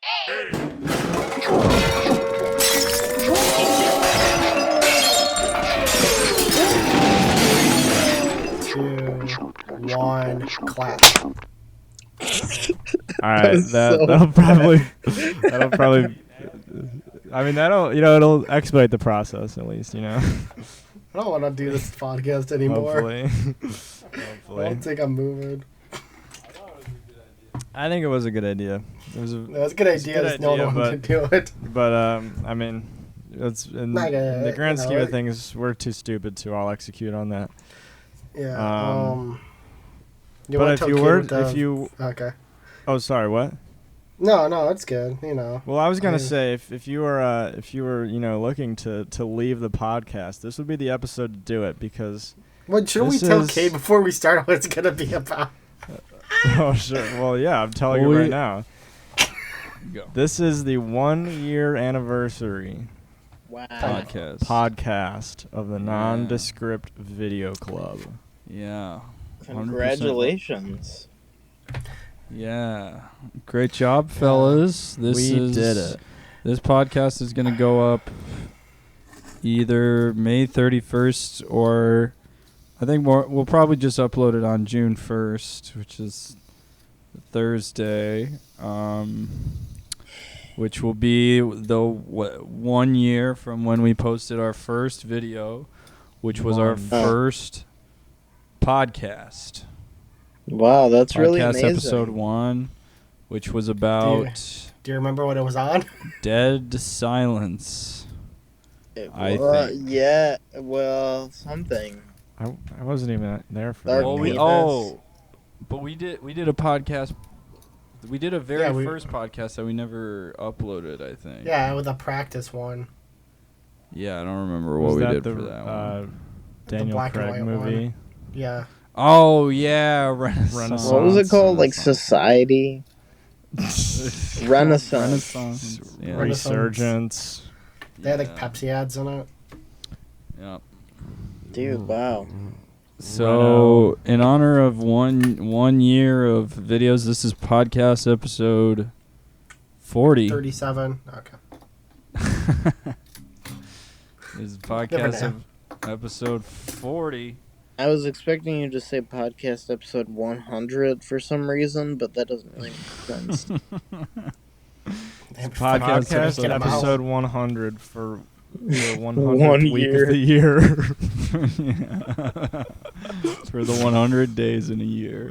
Two, one, clap. All right, that'll probably. I mean, it'll expedite the process at least, I don't want to do this podcast anymore. Hopefully. I don't think I'm moving. I think it was a good idea. It was a good idea. Just no one wanted to do it. But I mean, it's in the grand scheme of things, we're too stupid to all execute on that. Yeah. But if you okay. Oh, sorry. What? No, it's good. Well, I was gonna say if you were looking to leave the podcast, this would be the episode to do it because. Well, shouldn't we tell Kate before we start what it's gonna be about? Oh sure. Well, yeah, I'm telling you right now. Go. This is the 1-year anniversary. Wow. Podcast of the Nondescript Video Club. Yeah. 100%. Congratulations. Yeah. Great job, fellas. We did it. This podcast is going to go up either May 31st or I think we'll probably just upload it on June 1st, which is Thursday, which will be the 1 year from when we posted our first video, which was our first podcast. Wow, that's really podcast amazing. episode 1, which was about do you remember what it was on? dead silence. I think. Yeah, well, something. I wasn't even there for Dark that. But we did a podcast. We did a very first podcast that we never uploaded, I think. Yeah, with a practice one. Yeah, I don't remember what we did for that one. Daniel Craig movie. One. Yeah. Oh yeah, Renaissance. What was it called? Like Society? Renaissance. Yeah. Resurgence. They had like Pepsi ads in it. Yep. Dude, wow. So, in honor of one year of videos, this is podcast episode 40. 37. Okay. This is podcast episode 40. I was expecting you to say podcast episode 100 for some reason, but that doesn't really make sense. Podcast episode 100 for the 100th 1 week year. of the year. For the 100 days in a year.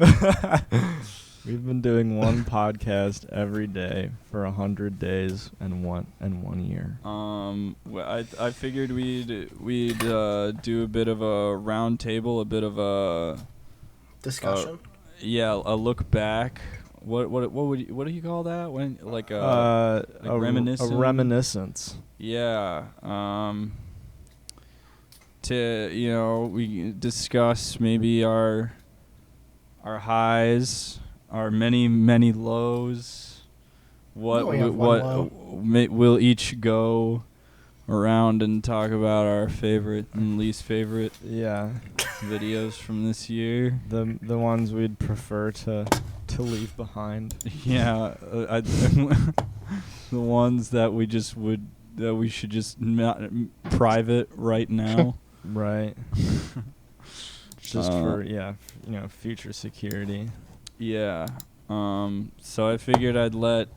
We've been doing one podcast every day for 100 days and one year. I figured we'd do a bit of a round table, a bit of a discussion. A look back. What do you call that? When like a reminiscence? A reminiscence. Yeah. We discuss maybe our highs, our many lows. We'll each go around and talk about our favorite and least favorite videos from this year. The ones we'd prefer to leave behind. Yeah, the ones that we should just not private right now. Right. Just for future security. Yeah. So I figured I'd let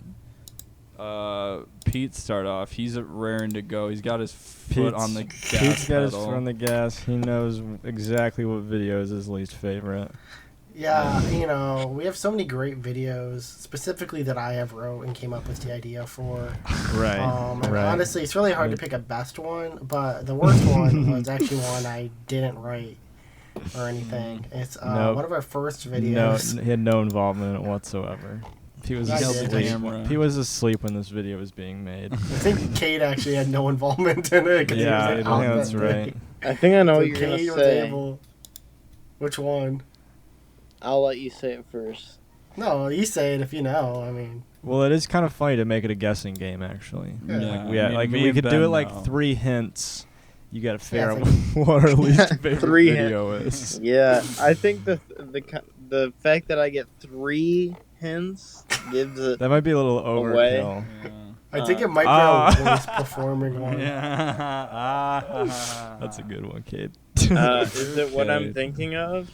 Pete start off. He's raring to go. He's got his foot on the gas pedal. Pete's got his foot on the gas. He knows exactly what video is his least favorite. Yeah, we have so many great videos, specifically that I have wrote and came up with the idea for. Right. Honestly, it's really hard to pick a best one, but the worst one was actually one I didn't write or anything. It's one of our first videos. No, he had no involvement in it whatsoever. He was asleep. He was asleep when this video was being made. I think Kate actually had no involvement in it. Yeah, I think that's right. I think I know what you're going to say. Which one? I'll let you say it first. No, you say it if you know. I mean. Well, it is kind of funny to make it a guessing game, actually. Yeah. We could do it like 3 hints. You got to figure out what our least favorite video is. Yeah, I think the fact that I get 3 hints gives it That might be a little away. overkill. I think it might be our worst performing one. That's a good one, Kate. Is it what I'm thinking of?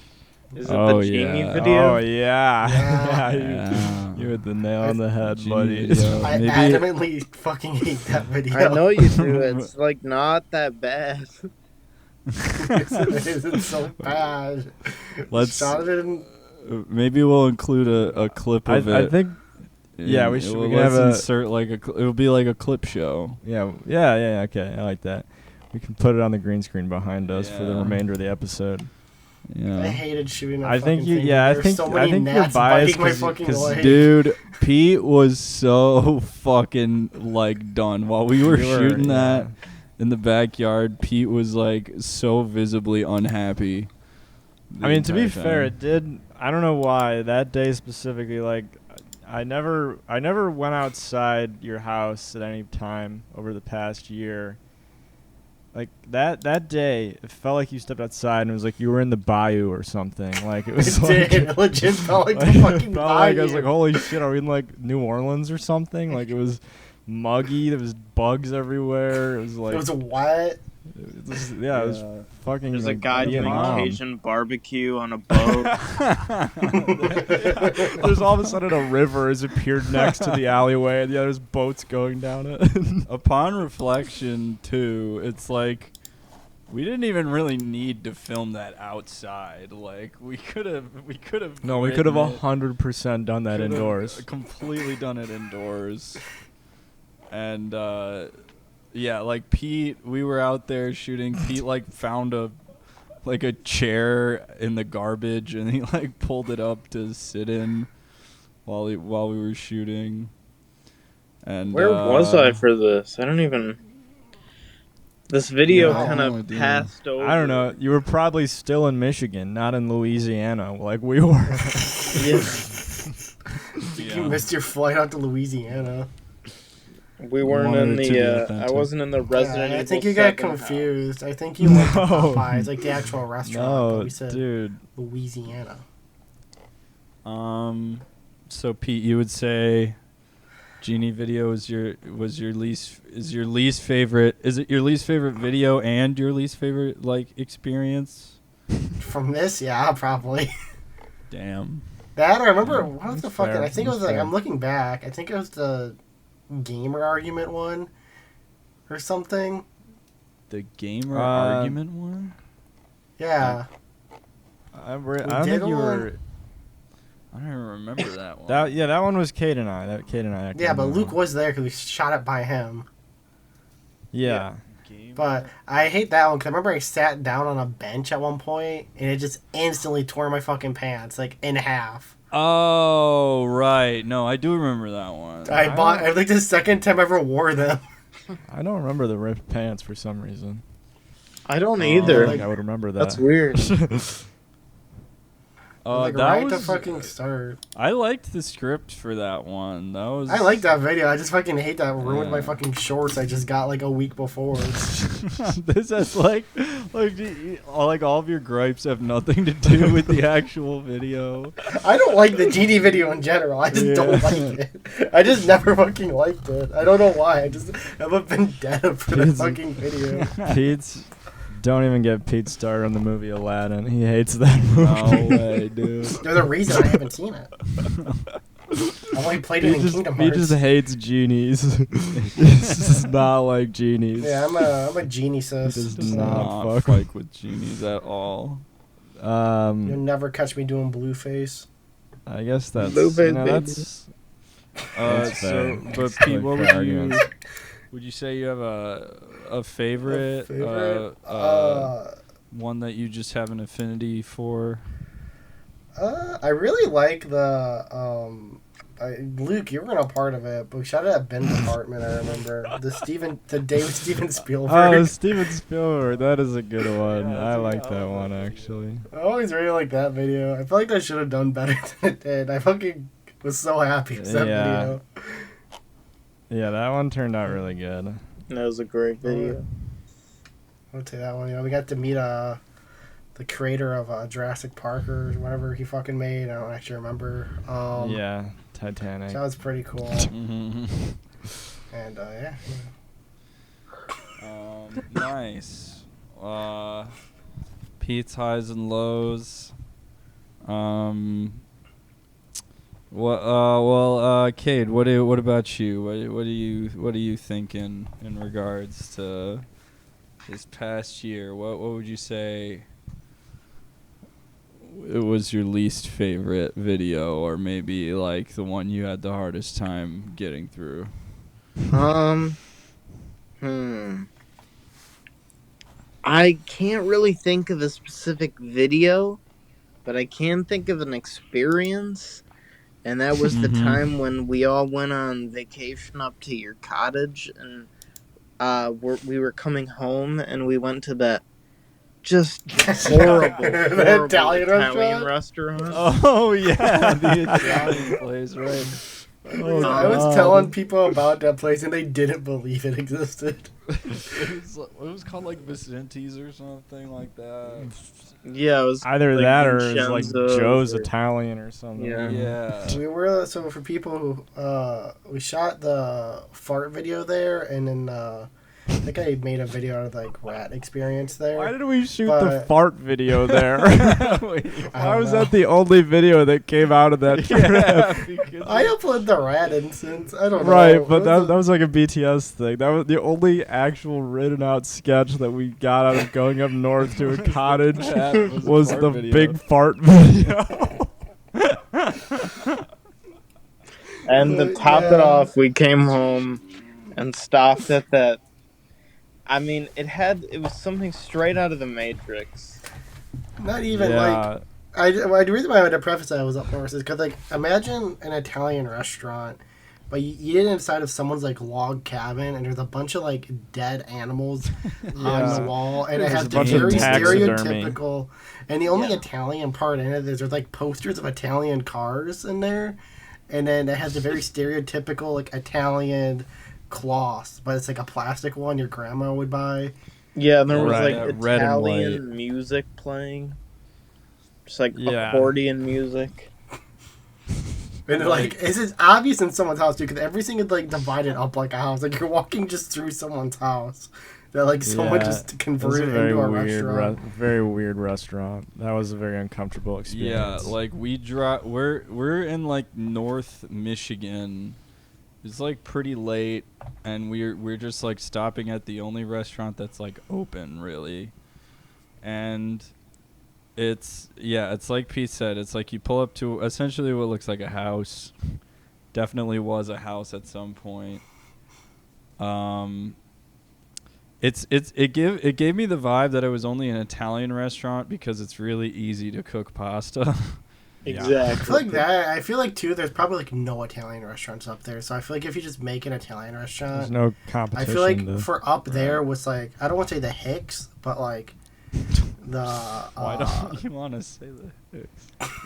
Is it Oh, the Genie yeah. video? Oh yeah, Yeah. you hit the nail on the head, Genie buddy. video. I Maybe- adamantly fucking hate that video. I know you do. It's like not that bad. Yes, it is. It's so bad. Let's- Shot it in. Maybe we'll include a clip of it. I think. Yeah, we should. We can Let's have a. insert like it'll be like a clip show. Yeah. Okay, I like that. We can put it on the green screen behind us for the Yeah. remainder of the episode. I Yeah. hated shooting that I think fucking you. thing. Yeah, I There's think. so I many think you're gnats biased biting my fucking leg. Dude, Pete was so fucking like done while we were shooting that in the backyard. Pete was like so visibly unhappy. I mean, to be entire fair, time. it did. I don't know why that day specifically. Like, I never went outside your house at any time over the past year. Like that day, it felt like you stepped outside and it was like you were in the bayou or something. Like it was It like did. It legit felt like the it fucking felt like I was bayou. like, holy shit, are we in like New Orleans or something? Like it was muggy. There was bugs everywhere. It was like It was wet. it was fucking. There's a like, guy being doing mom. Cajun barbecue on a boat. There's all of a sudden a river has appeared next to the alleyway, and there's boats going down it. Upon reflection, too, it's like we didn't even really need to film that outside. Like we could have. No, we could have written it. 100% done that Could've indoors. Completely done it indoors. And yeah, like Pete, we were out there shooting. Pete like found a chair in the garbage and he like pulled it up to sit in while we were shooting. And Where was I for this? I don't even. This video Yeah, I kind have no of idea. passed over. I don't know. You were probably still in Michigan, not in Louisiana, like we were. Yes. You missed your flight out to Louisiana. We weren't Wanted in it to be the. I authentic. wasn't in the Resident I Evil. think you got 7 house. confused. I think you went to No. Popeyes, like the actual restaurant. but No, we said dude. Louisiana. So Pete, you would say Genie video is your least favorite? Is it your least favorite video and your least favorite like experience? From this, yeah, probably. Damn. That I remember. What was the That's fucking? fair, I think it was that's like fair. I'm looking back. I think it was the gamer argument one, or something. The gamer Uh, argument one? Yeah. I don't did think you one? were. I don't even remember that one. That one was Kate and I. Actually Yeah, but knew. Luke was there because we shot it by him. Yeah. Gamer- But I hate that one because I remember I sat down on a bench at one point and it just instantly tore my fucking pants like in half. Oh, right. No, I do remember that one. I like the second time I ever wore them. I don't remember the ripped pants for some reason. I don't I either. don't think I would remember that. That's weird. Like that right was, to fucking start. I liked the script for that one. That was. I like that video. I just fucking hate that it ruined my Yeah. fucking shorts I just got like a week before. This is like all of your gripes have nothing to do with the actual video. I don't like the GD video in general. I just don't like it. I just never fucking liked it. I don't know why. I just have a vendetta for that It's- fucking video. Pete's. Don't even get Pete started on the movie Aladdin. He hates that movie. No way, dude. There's a reason I haven't seen it. I only played it in Kingdom He Hearts. just hates genies. He's just not like genies. Yeah, I'm a genie He sis. does Does not not fuck like with genies at all. You'll never catch me doing Blueface. I guess that's Blueface, that's That's fair. But That's Pete, like what fair would you? arguments. Would you say you have a favorite? One that you just have an affinity for? I really like the Luke, you weren't a part of it, but shout out at Ben's apartment. I remember the day with Steven Spielberg. Oh, Steven Spielberg. That is a good one. Yeah, I dude, like that oh, one man. actually. I always really like that video. I feel like I should have done better than it did. I fucking was so happy with that Yeah. video. Yeah, that one turned out really good. That was a great video. I'll take that one. You know, we got to meet the creator of Jurassic Park or whatever he fucking made. I don't actually remember. Yeah, Titanic. So that was pretty cool. Mhm. And yeah. Nice. Pete's highs and lows. Cade, what about you? What are you thinking in regards to this past year? What would you say it was your least favorite video, or maybe like the one you had the hardest time getting through? I can't really think of a specific video, but I can think of an experience. And that was the time when we all went on vacation up to your cottage, and we were coming home, and we went to that just horrible Italian restaurant. Oh yeah, the Italian place, right? Oh, I was telling people about that place, and they didn't believe it existed. It was called like Vicenti's or something like that. Yeah, it was Either like that or it's like Vincenzo's Joe's or- Italian or something. Yeah. We were so for people who we shot the fart video there, and then I think I made a video out of like rat experience there. Why did we shoot But- the fart video there? Why was know. that the only video that came out of that trip? I uploaded the rat instance. I don't know. Right, but It that was like a BTS thing. That was the only actual written out sketch that we got out of going up north to a cottage was fart the video. big fart video. And to top it off, we came home and stopped at that. I mean, it was something straight out of the Matrix. Not even like the reason why I had to preface that I was up north is because like imagine an Italian restaurant, but you eat it inside of someone's like log cabin, and there's a bunch of like dead animals on the wall, and it has a the bunch of very taxidermy. stereotypical. And the only Italian part in it is there's like posters of Italian cars in there, and then it has the very stereotypical like Italian cloth, but it's like a plastic one your grandma would buy. Yeah, and there was Right. like Red and white. Italian music playing. Just like Yeah. accordion music. And like, it's obvious in someone's house too, because everything is like divided up like a house. Like you're walking just through someone's house that like someone just It was converted a very into a weird, restaurant. very weird restaurant. That was a very uncomfortable Yeah, experience. like we're in like North Michigan. It's like pretty late, and we're just like stopping at the only restaurant that's like open really, and it's like Pete said, it's like you pull up to essentially what looks like a house. Definitely was a house at some point. It gave me the vibe that it was only an Italian restaurant because it's really easy to cook pasta. Exactly. I feel like that. I feel like too. There's probably like no Italian restaurants up there, so I feel like if you just make an Italian There's restaurant, no I competition. feel like to- for up there was like I don't want to say the Hicks, but like the. Why don't you want to say that?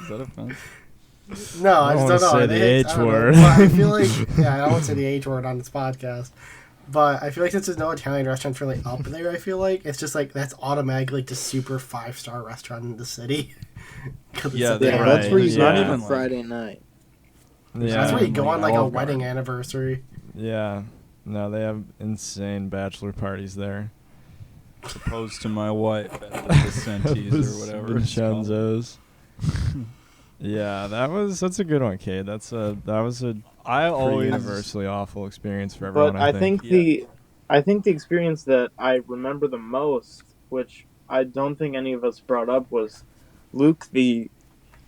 Is that offensive? No, I I just don't don't know. wanna say The the Hicks, H I don't know. word. But I feel like I don't want to say the H word on this podcast. But I feel like since there's no Italian restaurants really up there, I feel like it's just like that's automatically like the super 5-star restaurant in the city. 'Cause it's Yeah, up they- Yeah, there. that's where you It's go not on even, like- Friday night. Yeah, That's where you go on like a Olive wedding Garden. anniversary. Yeah. No, they have insane bachelor parties there. Opposed to my wife at the Vicenti's or whatever. it's called. Vincenzo's. Yeah, that's a good one, Cade. That was a I pretty always universally awful experience for everyone. But I think Yeah. I think the experience that I remember the most, which I don't think any of us brought up, was Luke. Do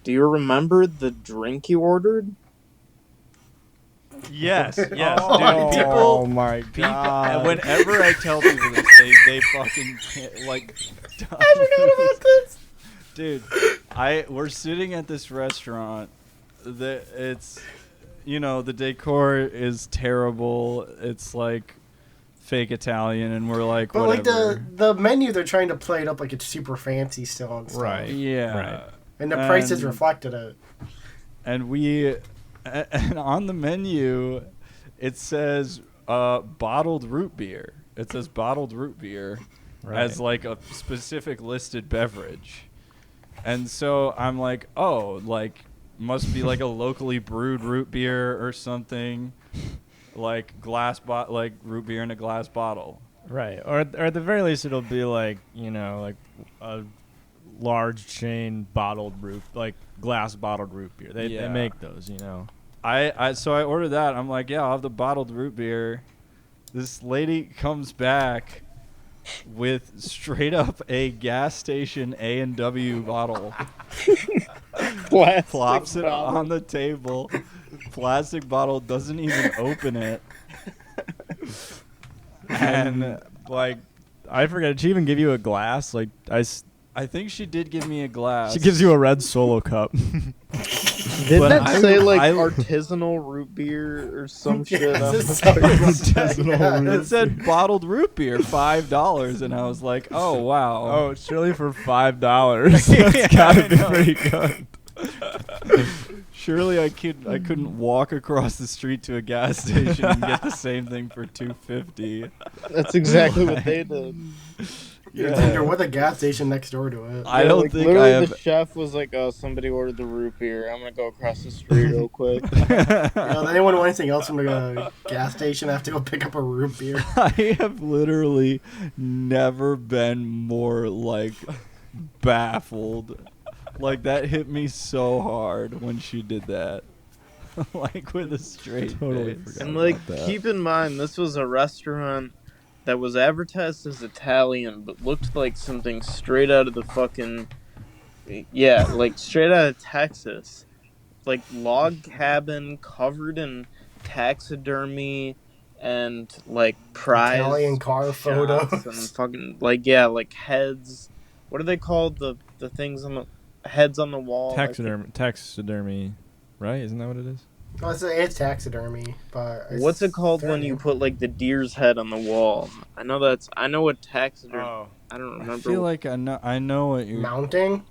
you remember the drink you ordered? Yes, yes, Oh, dude. Oh People, my god! whenever I tell people this, they fucking can't, like. Dude, we're sitting at this restaurant. It's, the decor is terrible. It's like fake Italian, and we're like, But like whatever. the menu, they're trying to play it up like it's super fancy still and stuff. Right. Yeah. Right. And the prices And- reflected it. And on the menu, it says bottled root beer. It says bottled root beer Right. as like a specific listed beverage. And so I'm like, oh, like, must be like a locally brewed root beer or something, like like root beer in a glass bottle. Right. Or at the very least, it'll be like, like a large chain bottled root, like glass bottled root beer. They make those, So I ordered that. I'm like, yeah, I'll have the bottled root beer. This lady comes back with straight up a gas station A&W bottle. Plops it on the table. Plastic bottle, doesn't even open it. And like, I forget. Did she even give you a glass? Like I think she did give me a glass. She gives you a red Solo cup. Didn't that say artisanal root beer or some shit? It said bottled root beer, $5, and I was like, oh wow. Oh, surely for $5, that's gotta be pretty good. Surely I couldn't walk across the street to a gas station and get the same thing for $2.50. That's exactly what they did. Yeah. You're with a gas station next door to it. I don't think literally the chef was like, "Oh, somebody ordered the root beer. I'm gonna go across the street real quick." Does anyone want anything else from the gas station? I have to go pick up a root beer. I have literally never been more like baffled. Like that hit me so hard when she did that. Like with a straight face. And keep in mind, this was a restaurant that was advertised as Italian, but looked like something straight out of the fucking... Yeah, like straight out of Texas. Like log cabin covered in taxidermy and like prize Italian car photos and fucking like heads. What are they called? The things on the heads on the wall. Taxidermy, right? Isn't that what it is? Oh, it's taxidermy, but what's it called when you put like the deer's head on the wall? I know what taxidermy. Oh. I don't remember. I feel like I know what you're mounting.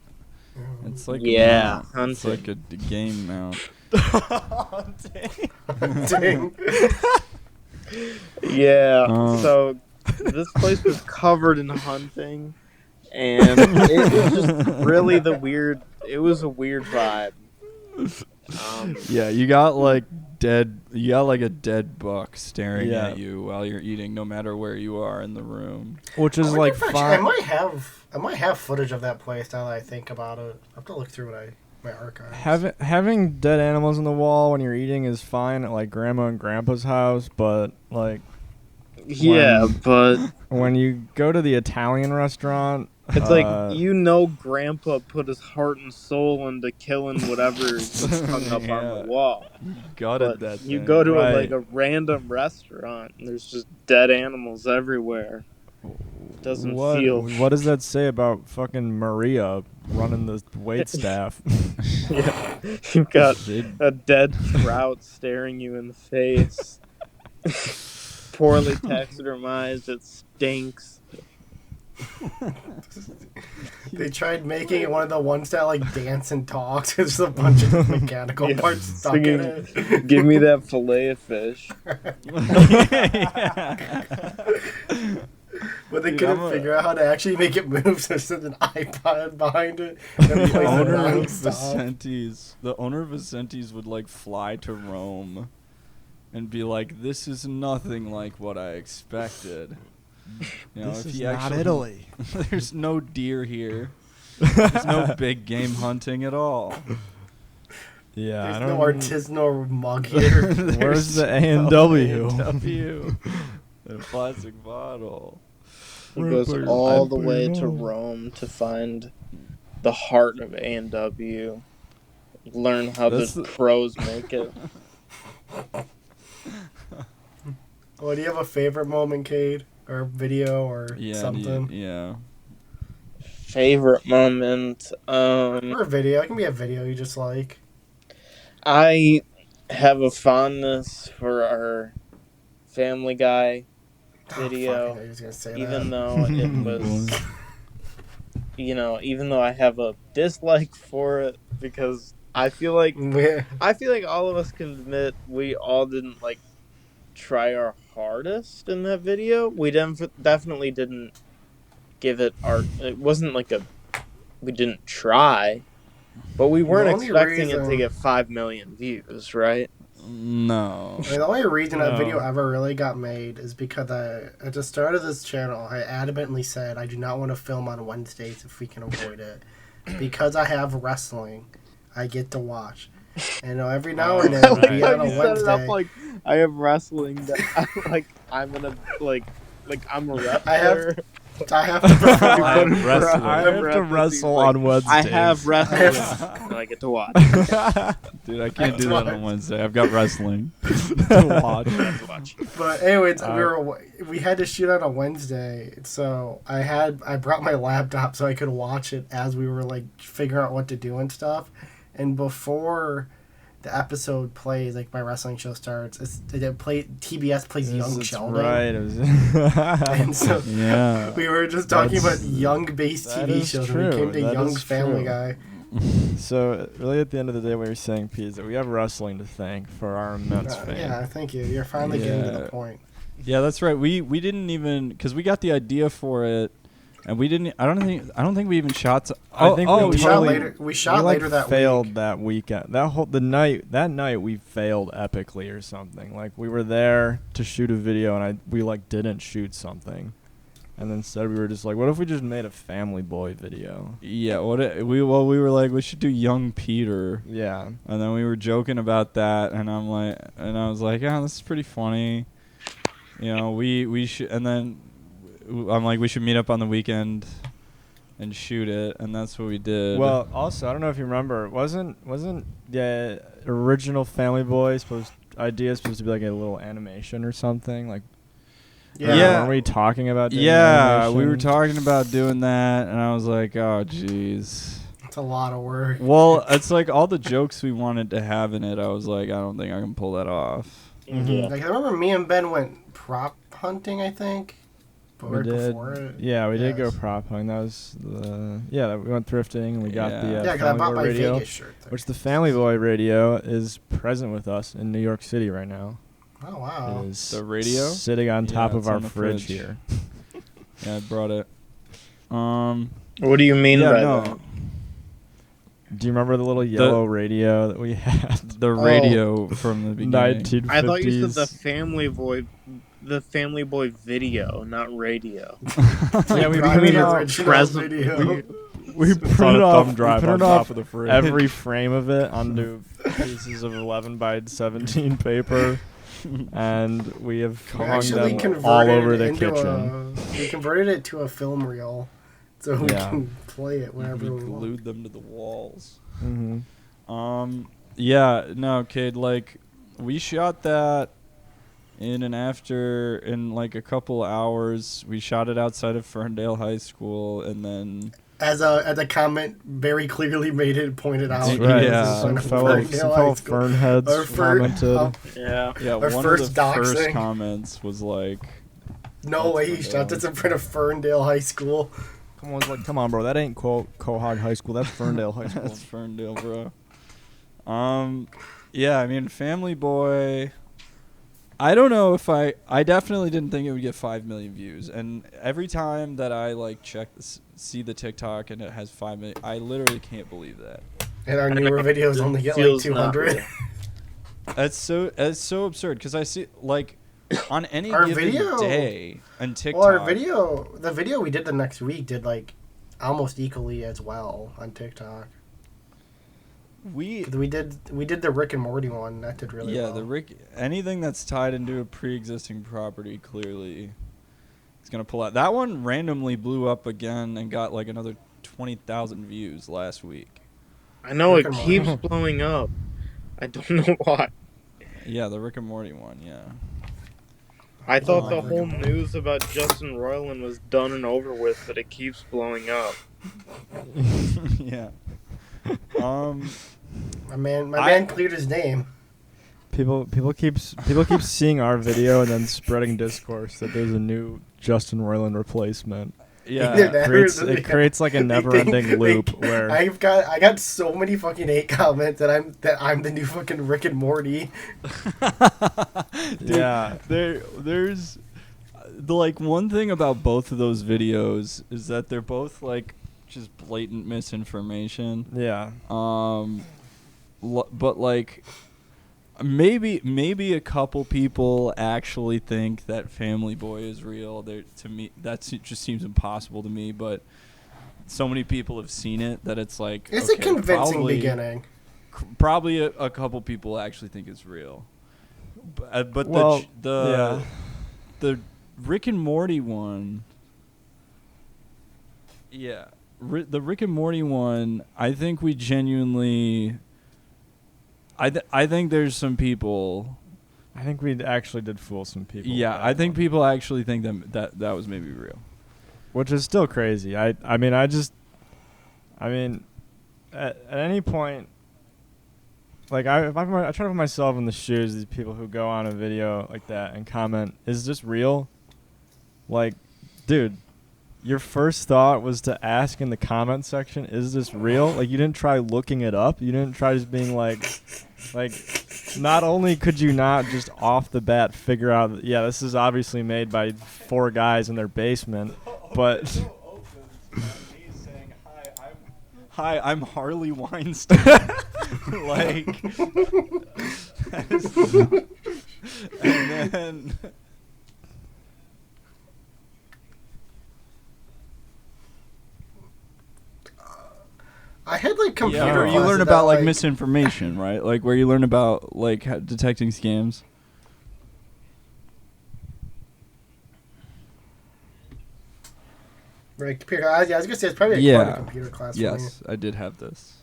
It's like hunting. It's like a game mount. Hunting. Yeah. So this place was covered in hunting, and it was just really It was a weird vibe. Yeah, you got like a dead buck staring at you while you're eating, no matter where you are in the room. Which is like fine. I might have footage of that place now that I think about it. I have to look through my archives. Having dead animals on the wall when you're eating is fine at like grandma and grandpa's house, but like but when you go to the Italian restaurant, it's like grandpa put his heart and soul into killing whatever hung up on the wall. You go to a random restaurant and there's just dead animals everywhere. Doesn't feel. What does that say about fucking Maria running the wait staff? Yeah, you've got a dead trout staring you in the face. Poorly taxidermized, it stinks. They tried making it one of the ones that like dance and talks. There's a bunch of mechanical parts stuck in it. Give me that fillet of fish. But they couldn't figure out how to actually make it move, so there's an iPod behind it. The owner of Vicenti's would like fly to Rome and be like, "This is nothing like what I expected." This is not Italy. There's no deer here. There's no big game hunting at all. Yeah, there's no artisanal mug here. Where's the A&W? A plastic bottle. He goes all the way to Rome to find the heart of A&W. Learn how the pros make it. Well, do you have a favorite moment, Cade? Or video or something? Favorite moment? Or a video. It can be a video you just like. I have a fondness for our Family Guy video. Even though it was... even though I have a dislike for it, because I feel like all of us can admit we all didn't try our hardest in that video. We definitely didn't give it art. It wasn't like a we didn't try, but we weren't The only expecting it to reason- get 5 million views, right? No. I mean, the only reason that No. video ever really got made is because at the start of this channel, I adamantly said I do not want to film on Wednesdays if we can avoid it. Because I have wrestling, I get to watch. And every now and then, it'll be on a Wednesday. like I have wrestling that I'm gonna I'm a wrestler. I have to I have to wrestle on Wednesdays. I have wrestling and I get to watch. Dude, I can't do that on Wednesday. I've got wrestling to watch. But anyways, we had to shoot on a Wednesday, so I brought my laptop so I could watch it as we were like figuring out what to do and stuff. And before the episode plays, like my wrestling show starts, TBS plays Young Sheldon. Right. It was And so Yeah. we were just talking about young-based that TV is shows, true. and we came to That Young is Family true. Guy. So really, at the end of the day, what you're saying, Pete, is that we have wrestling to thank for our immense fame. Yeah, thank you. You're finally getting to the point. Yeah, that's right. We didn't even, because we got the idea for it, and we didn't. I don't think we even shot. I think we shot totally- later. We shot we, like, later that failed week. that weekend. That night we failed epically or something. Like we were there to shoot a video and we like didn't shoot something, and then instead we were just like, what if we just made a Family Boy video? Yeah. We were like, we should do Young Peter, Yeah. and then we were joking about that, and I was like, yeah, this is pretty funny. We should, and then I'm like, we should meet up on the weekend and shoot it, and that's what we did. Well, also, I don't know if you remember, wasn't the original Family Boy idea supposed to be like a little animation or something? Like, Yeah. weren't we talking about doing yeah, we were animation? talking about doing that, and I was like, oh, jeez. It's a lot of work. Well, it's like all the jokes we wanted to have in it, I was like, I don't think I can pull that off. Mhm. Like I remember me and Ben went prop hunting, I think. But We right did. before it. Yeah, we did go Yes. prop hunting. That was we went thrifting and we got Yeah. the Yeah, because I Family bought Boy my radio, Vegas shirt. There. which the Family Boy radio is present with us in New York City right now. Oh wow. It is The radio? sitting on Yeah, top of it's our on the fridge fridge. here. Yeah, I brought it. What do you mean Yeah, by no. that? Do you remember the little yellow radio that we had? The radio from the beginning. 1950s. I thought you said the Family Boy video, not radio. Yeah, we Brought put me it the out. original video. We It's put on it a off. thumb drive we put on it top off of the fridge. every frame of it onto pieces of 11 by 17 paper, and we have We hung actually them converted all over it the into kitchen. we converted it to a film reel, so we Yeah. can play it whenever We we want. glued them to the walls. Mm-hmm. Yeah, no, kid, like, we shot that in like a couple hours. We shot it outside of Ferndale High School, and then As a comment very clearly made it pointed out. That's right. right. Yeah. Some Ferndale fellow High School. fern heads Our commented. Yeah. yeah, Our one first of the first doxing. comments was like, No That's way he Ferndale. shot this in front of Ferndale High School. Come on, bro. That ain't Quahog High School. That's Ferndale High School. that's Ferndale, bro. Yeah, I mean, Family Boy. I don't know if I definitely didn't think it would get 5 million views, and every time that I like see the TikTok and it has 5 million, I literally can't believe that. And our I newer know, videos it only get like feels not 200. real. It's so absurd because I see like on any Our given video- day on TikTok. Well, the video we did the next week did like almost equally as well on TikTok. we We did the Rick and Morty one. That did really well. anything that's tied into a pre-existing property clearly is gonna pull out. That one randomly blew up again and got like another 20,000 views last week. I know Rick it and keeps Morty. blowing up. I don't know why. Yeah, the Rick and Morty one. Yeah. I thought the Rick whole and Morty. news about Justin Roiland was done and over with, but it keeps blowing up. Yeah. My man cleared his name. People keep seeing our video and then spreading discourse that there's a new Justin Roiland replacement. Either Yeah. that or It creates like a they never-ending think- loop they- where I got so many fucking hate comments that I'm the new fucking Rick and Morty. yeah. There's the like one thing about both of those videos is that they're both like just blatant misinformation. Yeah. But like maybe a couple people actually think that Family Boy is real. To me, just seems impossible to me. But so many people have seen it that it's like it's a convincing beginning. Probably a couple people actually think it's real. But well, the Rick and Morty one. Yeah. The Rick and Morty one, I think we genuinely... I think there's some people... I think we actually did fool some people. Yeah, I think people actually think that was maybe real. Which is still crazy. I mean, at any point... Like, I try to put myself in the shoes of these people who go on a video like that and comment, is this real? Like, dude... Your first thought was to ask in the comment section, is this real? Like, you didn't try looking it up. You didn't try just being like, not only could you not just off the bat figure out, that, yeah, this is obviously made by 4 guys in their basement, but... Hi, I'm Harley Weinstein. Like... and then... I had like computer. Yeah, you learn about like misinformation, right? Like where you learn about like detecting scams. Right, computer. I was gonna say it's probably a part of computer class. For me. I did have this.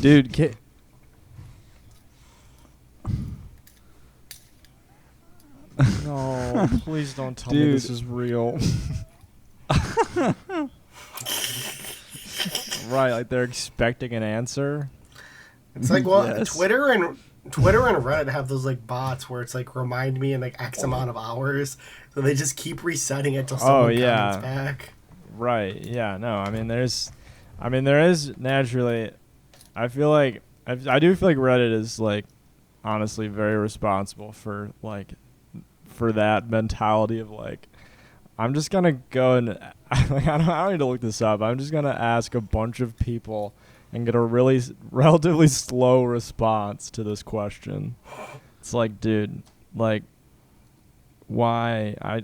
Dude, no, please don't tell me this is real. Right, like they're expecting an answer. It's like, well, yes. Twitter and Reddit have those like bots where it's like remind me in like X amount of hours, so they just keep resetting it till someone comments back. Right. Yeah. No. I mean, there is naturally. I feel like I do feel like Reddit is like honestly very responsible for that mentality of like I'm just gonna go and like I don't need to look this up. I'm just gonna ask a bunch of people and get a relatively slow response to this question. It's like, dude, like why? I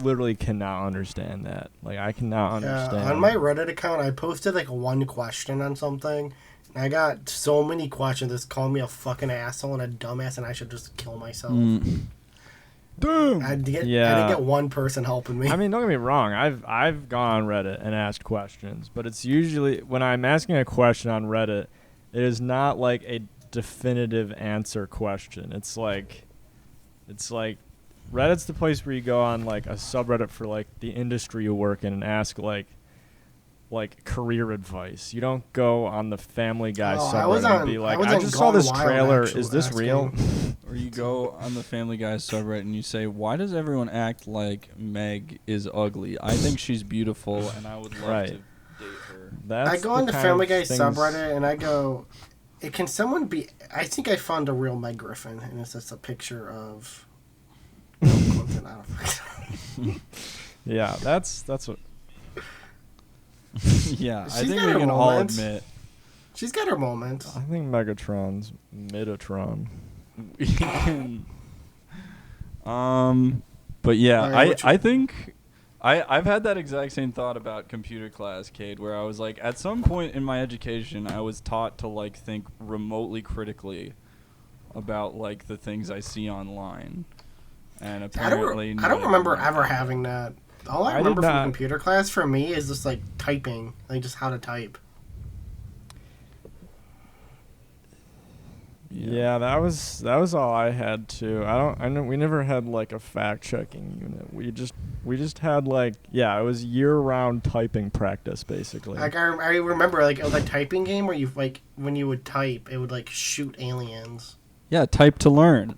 literally cannot understand that. Like I cannot understand. On my Reddit account, I posted like one question on something. I got so many questions that's calling me a fucking asshole and a dumbass, and I should just kill myself. Boom. I didn't get one person helping me. I mean, don't get me wrong. I've gone on Reddit and asked questions, but it's usually when I'm asking a question on Reddit, it is not like a definitive answer question. It's like Reddit's the place where you go on like a subreddit for like the industry you work in and ask like career advice. You don't go on the Family Guy subreddit and be like, I just saw this trailer. Is this real? Or you go on the Family Guy subreddit and you say, why does everyone act like Meg is ugly? I think she's beautiful and I would love to date her. I go on the Family Guy subreddit and I go, can someone be... I think I found a real Meg Griffin, and it's just a picture of... Clinton. I don't know. Yeah, that's what... Yeah, I think we can all admit she's got her moments. I think Megatron's Metatron. But yeah, I think I've had that exact same thought about computer class, Cade, where I was like, at some point in my education, I was taught to like think remotely critically about like the things I see online, and apparently I don't remember ever having that. All I remember from computer class for me is just like typing, like just how to type. Yeah, Yeah, that was all I had too. I know we never had like a fact checking unit. We just had like it was year round typing practice basically. Like I remember like it was a typing game where you like when you would type it would like shoot aliens. Yeah, type to learn.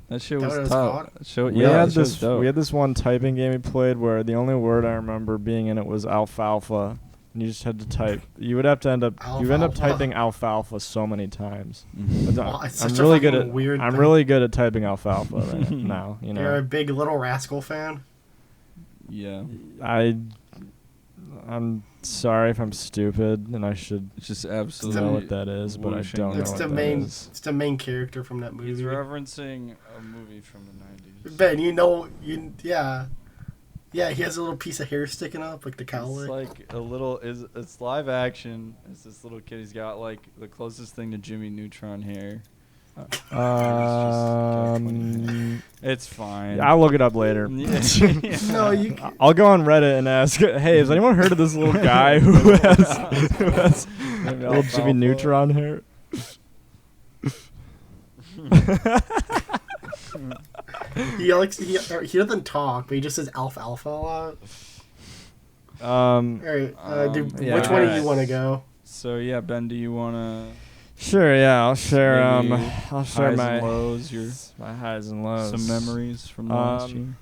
That shit was tough. We had this one typing game we played where the only word I remember being in it was alfalfa. And you just had to type. You would have to end up typing alfalfa so many times. I'm really good at typing alfalfa right now. You know. You're a big Little Rascal fan. Yeah. I'm sorry if I'm stupid, and I should just absolutely know what that is, but I don't know what that is. It's the main character from that movie. He's referencing a movie from the 90s. Ben, yeah, he has a little piece of hair sticking up, like the cowlick. It's like a little. It's live action. It's this little kid. He's got like the closest thing to Jimmy Neutron hair. It's fine. I'll look it up later. No, I'll go on Reddit and ask, hey, has anyone heard of this little guy who has little Jimmy Neutron hair? he doesn't talk, but he just says alfalfa a lot. All right, which one do you want to go? So yeah, Ben, do you want to? Sure, yeah, I'll share my lows, my highs and lows. Some memories from last year.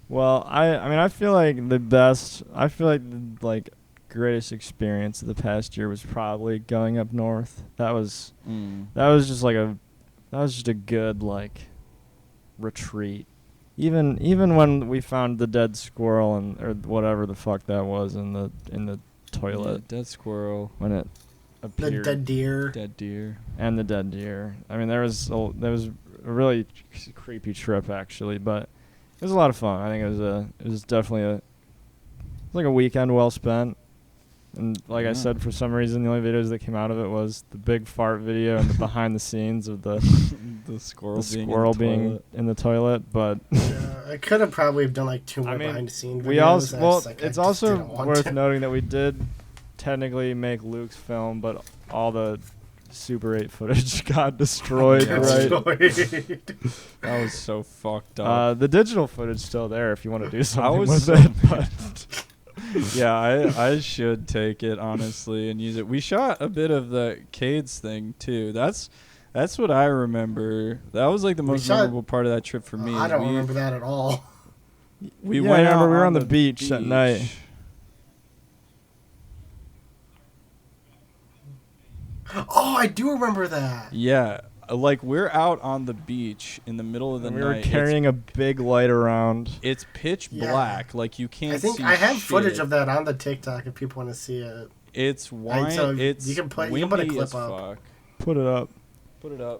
Well, I feel like the greatest experience of the past year was probably going up north. That was just a good like retreat. Even when we found the dead squirrel or whatever the fuck that was in the toilet. Yeah, dead squirrel when it appeared. The dead deer. Dead deer. And the dead deer. I mean, there was a really creepy trip actually, but it was a lot of fun. I think it was definitely a weekend well spent. And like I said, for some reason, the only videos that came out of it was the big fart video and the behind the scenes of the squirrel being in the toilet. But I could have probably done like 2 more behind the scenes videos. We also it's also worth noting that we did technically make Luke's film, but all the Super 8 footage got destroyed. Right? That was so fucked up. The digital footage still there if you want to do something with it. But yeah, I should take it honestly and use it. We shot a bit of the Cades thing too. That's what I remember. That was like the most memorable part of that trip for me. I don't remember that at all. We were on the beach at night. Oh, I do remember that. Yeah, like we're out on the beach in the middle of the night. We were carrying a big light around. It's pitch black, like you can't. I think see I have shit. Footage of that on the TikTok if people want to see it. It's wine. It's you can put a clip up. Put it up.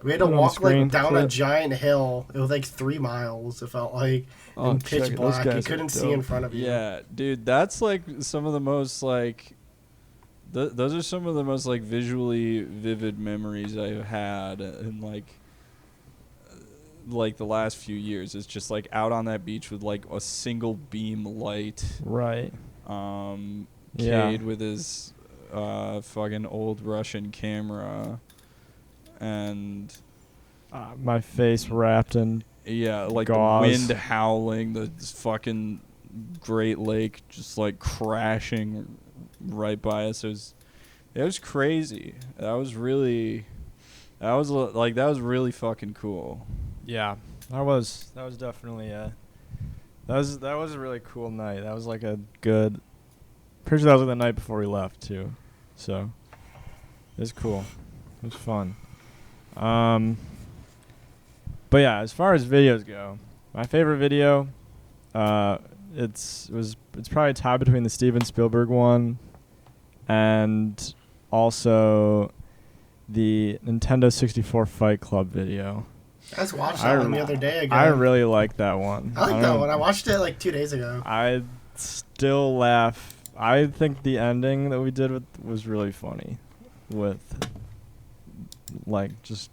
We had to walk like down a giant hill. It was like 3 miles. It felt like in pitch black. You couldn't see in front of you. Yeah, dude, that's like some of the most like. Those are some of the most like visually vivid memories I've had in like the last few years. It's just like out on that beach with like a single beam light. Right. Cade with his fucking old Russian camera and my face wrapped in like gauze. The wind howling, the fucking Great Lake just like crashing right by us. It was crazy. That was really fucking cool. Yeah, that was definitely that was a really cool night. That was like a good. Pretty sure that was like the night before we left too, so it was cool. It was fun. But yeah, as far as videos go, my favorite video, it's probably tied between the Steven Spielberg one and also the Nintendo 64 Fight Club video. I just watched that one the other day again. I really like that one. I like that one. I watched it like 2 days ago. I still laugh. I think the ending that we did was really funny with like just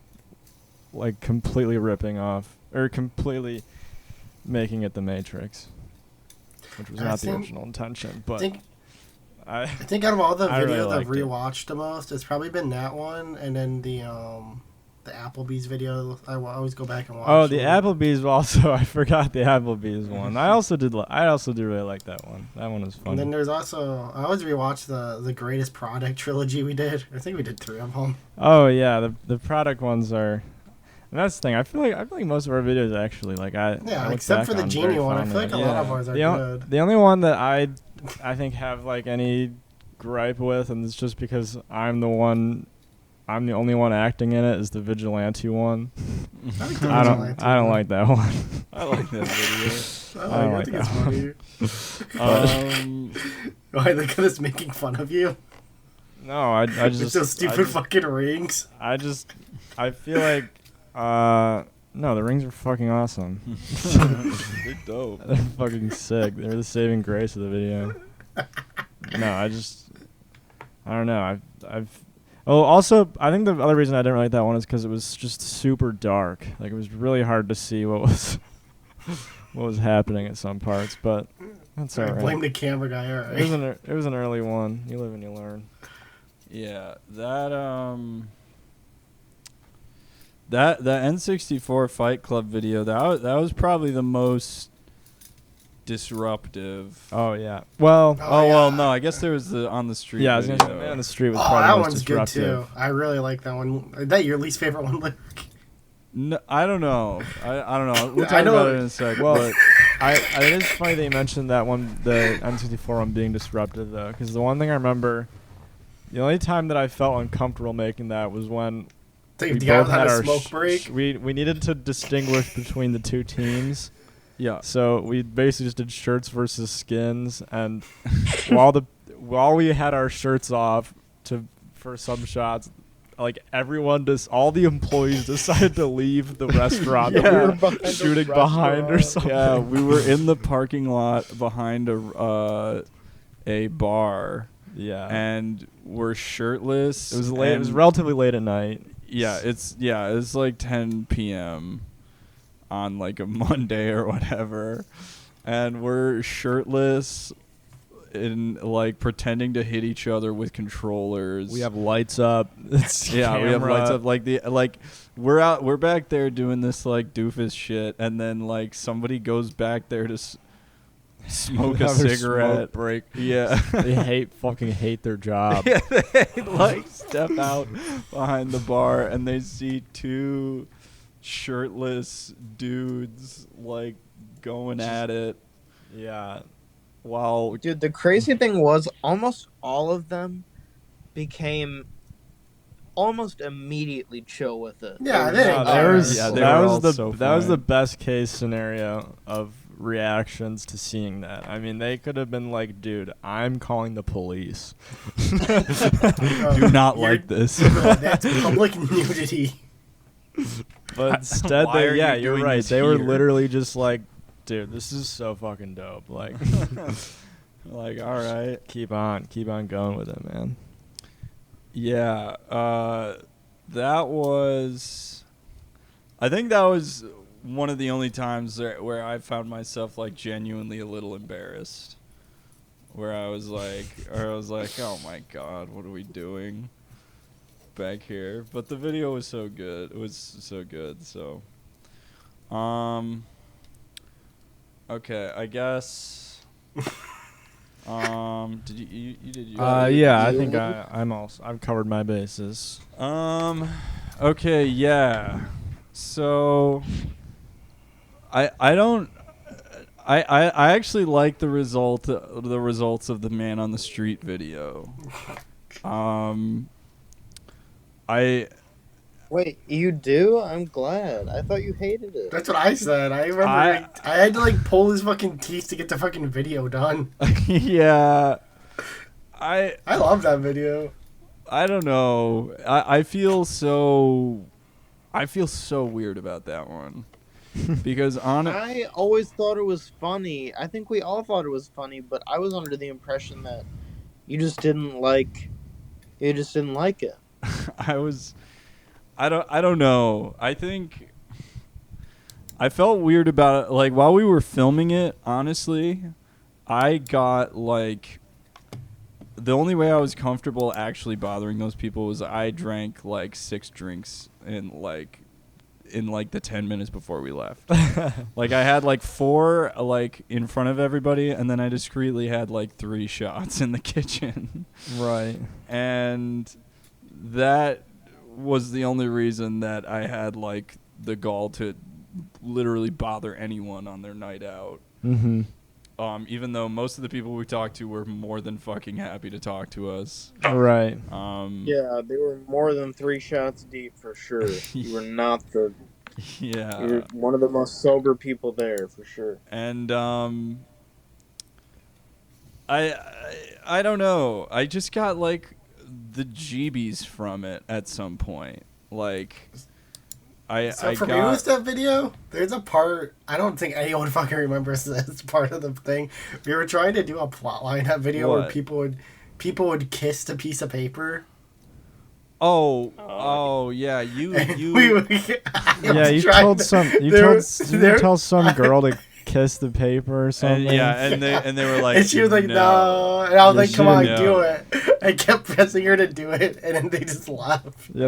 like completely ripping off or completely making it the Matrix, which was not the original intention. But I think out of all the videos really I've rewatched the most, it's probably been that one, and then the the Applebee's video. I always go back and watch. Oh, the Applebee's also. I forgot the Applebee's one. I also did really like that one. That one was fun. And then there's also I always rewatch the Greatest Product trilogy we did. I think we did 3 of them. Oh yeah, the product ones are. And that's the thing. I feel like most of our videos actually I except for the Genie one. I feel like a lot of ours are good. The only one that I think have any gripe with, and it's just because I'm the only one acting in it, is the Vigilante one. I don't like that one. I like that video. I think it's funny. Why look at us making fun of you? No, I just with those stupid fucking rings. I feel like no, the rings are fucking awesome. They're dope. They're fucking sick. They're the saving grace of the video. No, I don't know. Also, I think the other reason I didn't like that one is because it was just super dark. Like, it was really hard to see what was happening at some parts, but that's all right. Blame the camera guy, all right. It was an early one. You live and you learn. Yeah, that N64 Fight Club video, that was probably the most disruptive. Oh yeah. Well. Well, no. I guess there was the on the street. Yeah, I was gonna say video. Man on the Street was probably that the most one's good disruptive. too. I really like that one. Is that your least favorite one, Luke? No, I don't know. I don't know. We'll talk I know about it in a sec. Well, But it is funny that you mentioned that one, the N64 one being disruptive though, because the one thing I remember, the only time that I felt uncomfortable making that was when we both had our smoke break. We needed to distinguish between the two teams. yeah. So we basically just did shirts versus skins, and while we had our shirts off for some shots, all the employees decided to leave the restaurant that we were shooting behind or something. Yeah, we were in the parking lot behind a bar. Yeah, and we're shirtless. It was late. It was relatively late at night. Yeah, it's like 10 p.m. on like a Monday or whatever, and we're shirtless and like pretending to hit each other with controllers. We have lights up. We have lights up. We're back there doing this like doofus shit, and then like somebody goes back there to smoke a cigarette. Smoke break. Yeah, they fucking hate their job. Yeah, they like step out behind the bar and they see 2 shirtless dudes like going at it. Yeah. While Dude, the crazy thing was almost all of them became almost immediately chill with it. Yeah, that was the best case scenario of reactions to seeing that. I mean, they could have been like, dude, I'm calling the police. Do not like this. That's public nudity. But instead, you're right. They were literally just like, dude, this is so fucking dope. Like, like, all right, keep on going with it, man. Yeah, I think that was one of the only times where I found myself like genuinely a little embarrassed, where I was like, oh my God, what are we doing back here? But the video was so good. It was so good. So, okay, I guess. Did you did you? Yeah, I think I've covered my bases. Okay, yeah. So I actually like the results of the Man on the Street video. Wait, you do? I'm glad. I thought you hated it. That's what I said. I remember I had to like pull his fucking teeth to get the fucking video done. Yeah. I love that video. I don't know. I feel so weird about that one. Because I always thought it was funny. I think we all thought it was funny, but I was under the impression that you just didn't like it. I don't know. I think I felt weird about it. Like, while we were filming it, honestly, I got like the only way I was comfortable actually bothering those people was I drank like 6 drinks in the 10 minutes before we left. Like I had like 4 like in front of everybody, and then I discreetly had like 3 shots in the kitchen. Right. And that was the only reason that I had like the gall to literally bother anyone on their night out. Mm-hmm. Even though most of the people we talked to were more than fucking happy to talk to us. Right. Yeah, they were more than 3 shots deep for sure. You were not the. Yeah. You're one of the most sober people there for sure. And I don't know. I just got like the jeebies from it at some point. Like So for me with that video, there's a part, I don't think anyone fucking remembers this part of the thing. We were trying to do a plotline in that video where people would kiss the piece of paper. Oh yeah, you Yeah, you told some girl to kiss the paper or something. and they were like, and she was like, no. And I was like, come on, do it. I kept pressing her to do it, and then they just laughed. Yeah,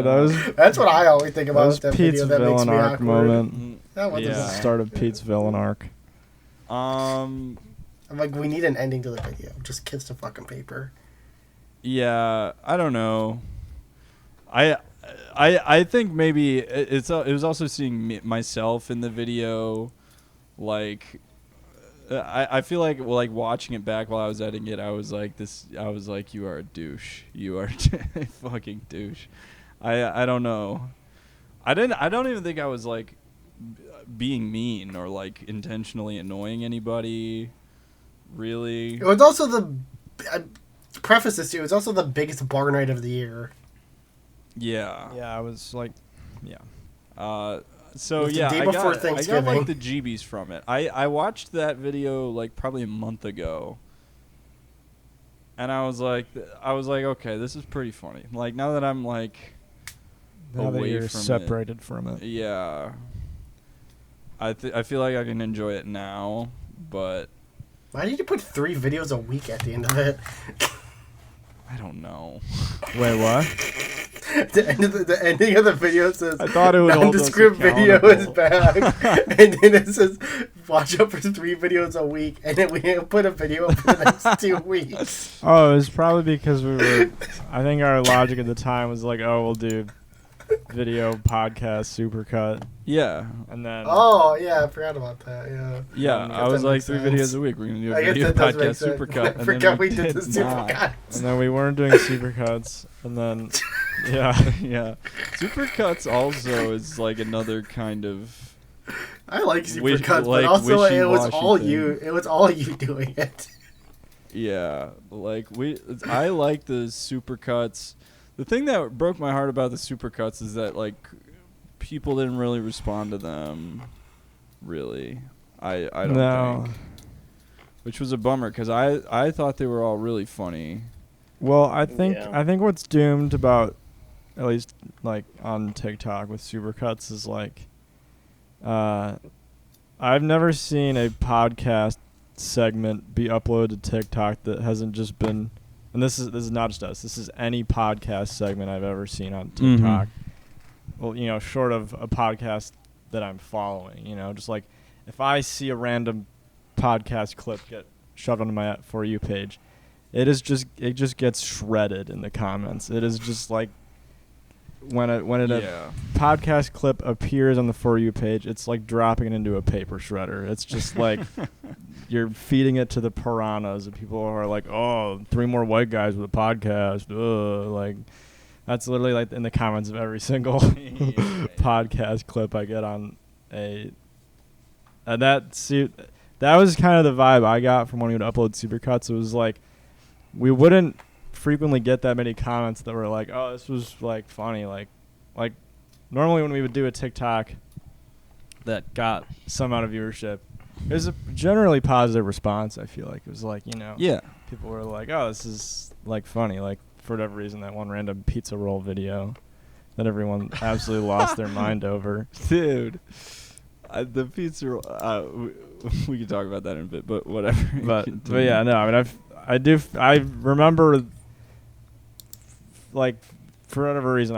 that's what I always think about with that Pete's video. That makes villain me arc awkward. moment. That was The start of Pete's villain arc. I'm like, we need an ending to the video. Just kiss the fucking paper. Yeah, I don't know. I think maybe it was also seeing myself in the video, like I feel like watching it back while I was editing it, I was like you are a douche, you are a fucking douche. I don't know. I don't even think I was like being mean or like intentionally annoying anybody, really. It was also preface this too. It was also the biggest bar night of the year. Yeah. Yeah, I was like, yeah. It So was the yeah, day I before got Thanksgiving. like the jeebies from it. I watched that video like probably a month ago, and I was like, okay, this is pretty funny. Like now that I'm like Now that away you're from separated from it. yeah, I feel like I can enjoy it now, but Why did you put 3 videos a week at the end of it? I don't know. Wait, what? The ending of the video says, I thought it would hold us nondescript video is accountable. back. And then it says, watch out for 3 videos a week. And then we didn't put a video up for the next 2 weeks. Oh, it was probably because we were. I think our logic at the time was like, oh, we'll do video podcast supercut, Yeah. and then Oh, yeah, I forgot about that. Yeah. Yeah, I I guess was that like makes 3 sense. videos a week. We're gonna do a I guess video that does make podcast sense. supercut. I and then forgot we did did the not. supercut. and then we weren't doing supercuts, and then yeah. Yeah, supercuts also is like another kind of. I like Wish- supercuts, like but also it was wishy-washy all thing. you. It was all you doing it. Yeah, like I like the supercuts. The thing that broke my heart about the supercuts is that like people didn't really respond to them. Really, I don't think. Which was a bummer because I thought they were all really funny. Well, I think Yeah. what's doomed about, at least like on TikTok with supercuts, is like, I've never seen a podcast segment be uploaded to TikTok that hasn't just been, and this is not just us. This is any podcast segment I've ever seen on TikTok. Well, you know, short of a podcast that I'm following, you know, just like if I see a random podcast clip get shoved onto my For You page, it just gets shredded in the comments. It is just like when a podcast clip appears on the For You page, it's like dropping it into a paper shredder. It's just like you're feeding it to the piranhas, and people are like, "Oh, 3 more white guys with a podcast." Like that's literally like in the comments of every single podcast clip I get on a. And that was kind of the vibe I got from when we would upload supercuts. It was like we wouldn't frequently get that many comments that were like, "Oh, this was like funny." Like normally when we would do a TikTok that got some amount of viewership, it was a generally positive response. I feel like it was like, you know, Yeah. people were like, "Oh, this is like funny." Like for whatever reason, that one random pizza roll video that everyone absolutely lost their mind over. Dude, the pizza. We can talk about that in a bit, but whatever. But yeah, no. I mean, I remember like, for whatever reason,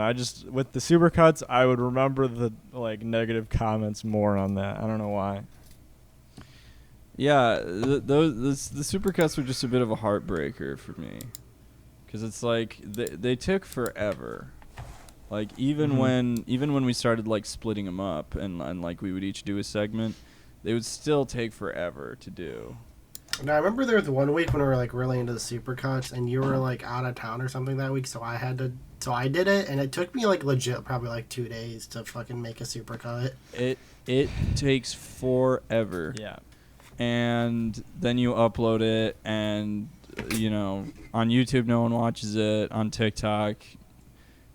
with the supercuts, I would remember the like negative comments more on that. I don't know why. Yeah, the supercuts were just a bit of a heartbreaker for me, because it's like they took forever. Like even when we started like splitting them up and like we would each do a segment, they would still take forever to do. Now I remember there was one week when we were like really into the supercuts, and you were like out of town or something that week, so I did it, and it took me like legit probably like 2 days to fucking make a supercut. It takes forever. Yeah. And then you upload it, and on YouTube no one watches it. On TikTok,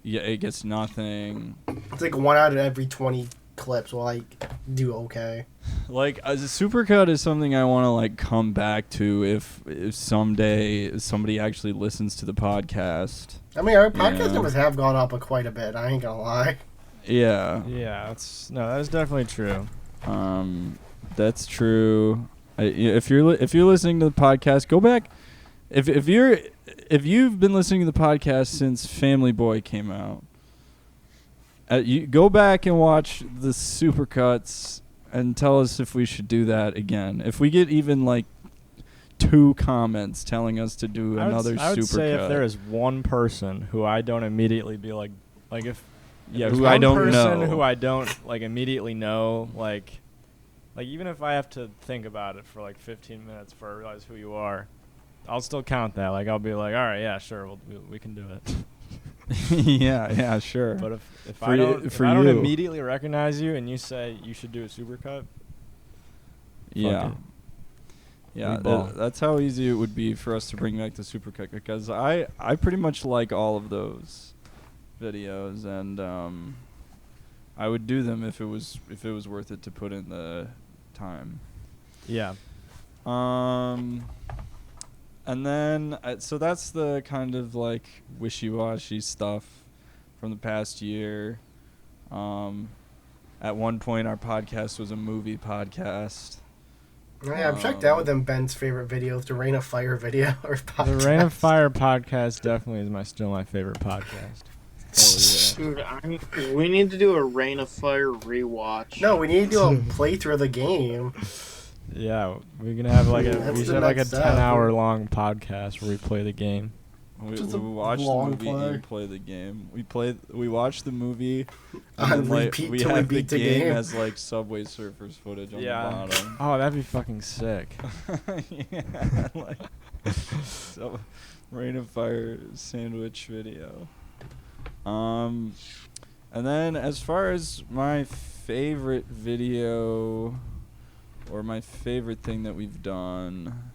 it gets nothing. It's like 1 out of every 20 clips will like do okay. Like as a supercut is something I want to like come back to if someday somebody actually listens to the podcast. I mean, our podcast numbers have gone up quite a bit. I ain't gonna lie. Yeah. Yeah, that is definitely true. That's true. If you're listening to the podcast, go back. If you've been listening to the podcast since Family Boy came out, you go back and watch the supercuts and tell us if we should do that again. If we get even like 2 comments telling us to do another supercut. I would say if there is one person who I don't immediately be like if who I don't know, who I don't like immediately know, like even if I have to think about it for like 15 minutes before I realize who you are, I'll still count that. Like I'll be like, all right, yeah, sure, we can do it. yeah, sure. But if I don't immediately recognize you and you say you should do a supercut, yeah, that's how easy it would be for us to bring back the supercut, because I pretty much like all of those videos, and I would do them if it was worth it to put in the time. Yeah. And then, so that's the kind of like wishy-washy stuff from the past year. At one point, our podcast was a movie podcast. Oh, yeah, I've checked out with them Ben's favorite videos, the Rain of Fire video or podcast. The Rain of Fire podcast definitely is still my favorite podcast. Dude, we need to do a Rain of Fire rewatch. No, we need to do a playthrough of the game. Yeah, we're gonna have like That's we the should have like a next step. 10-hour long podcast where we play the game. We Just a watch the long movie play. and play the game. We watch the movie On and like repeat we till we have the beat the game game. as like Subway Surfers footage on the bottom. Oh, that'd be fucking sick. Yeah, like so, Rain of Fire sandwich video. And then as far as my favorite video or my favorite thing that we've done,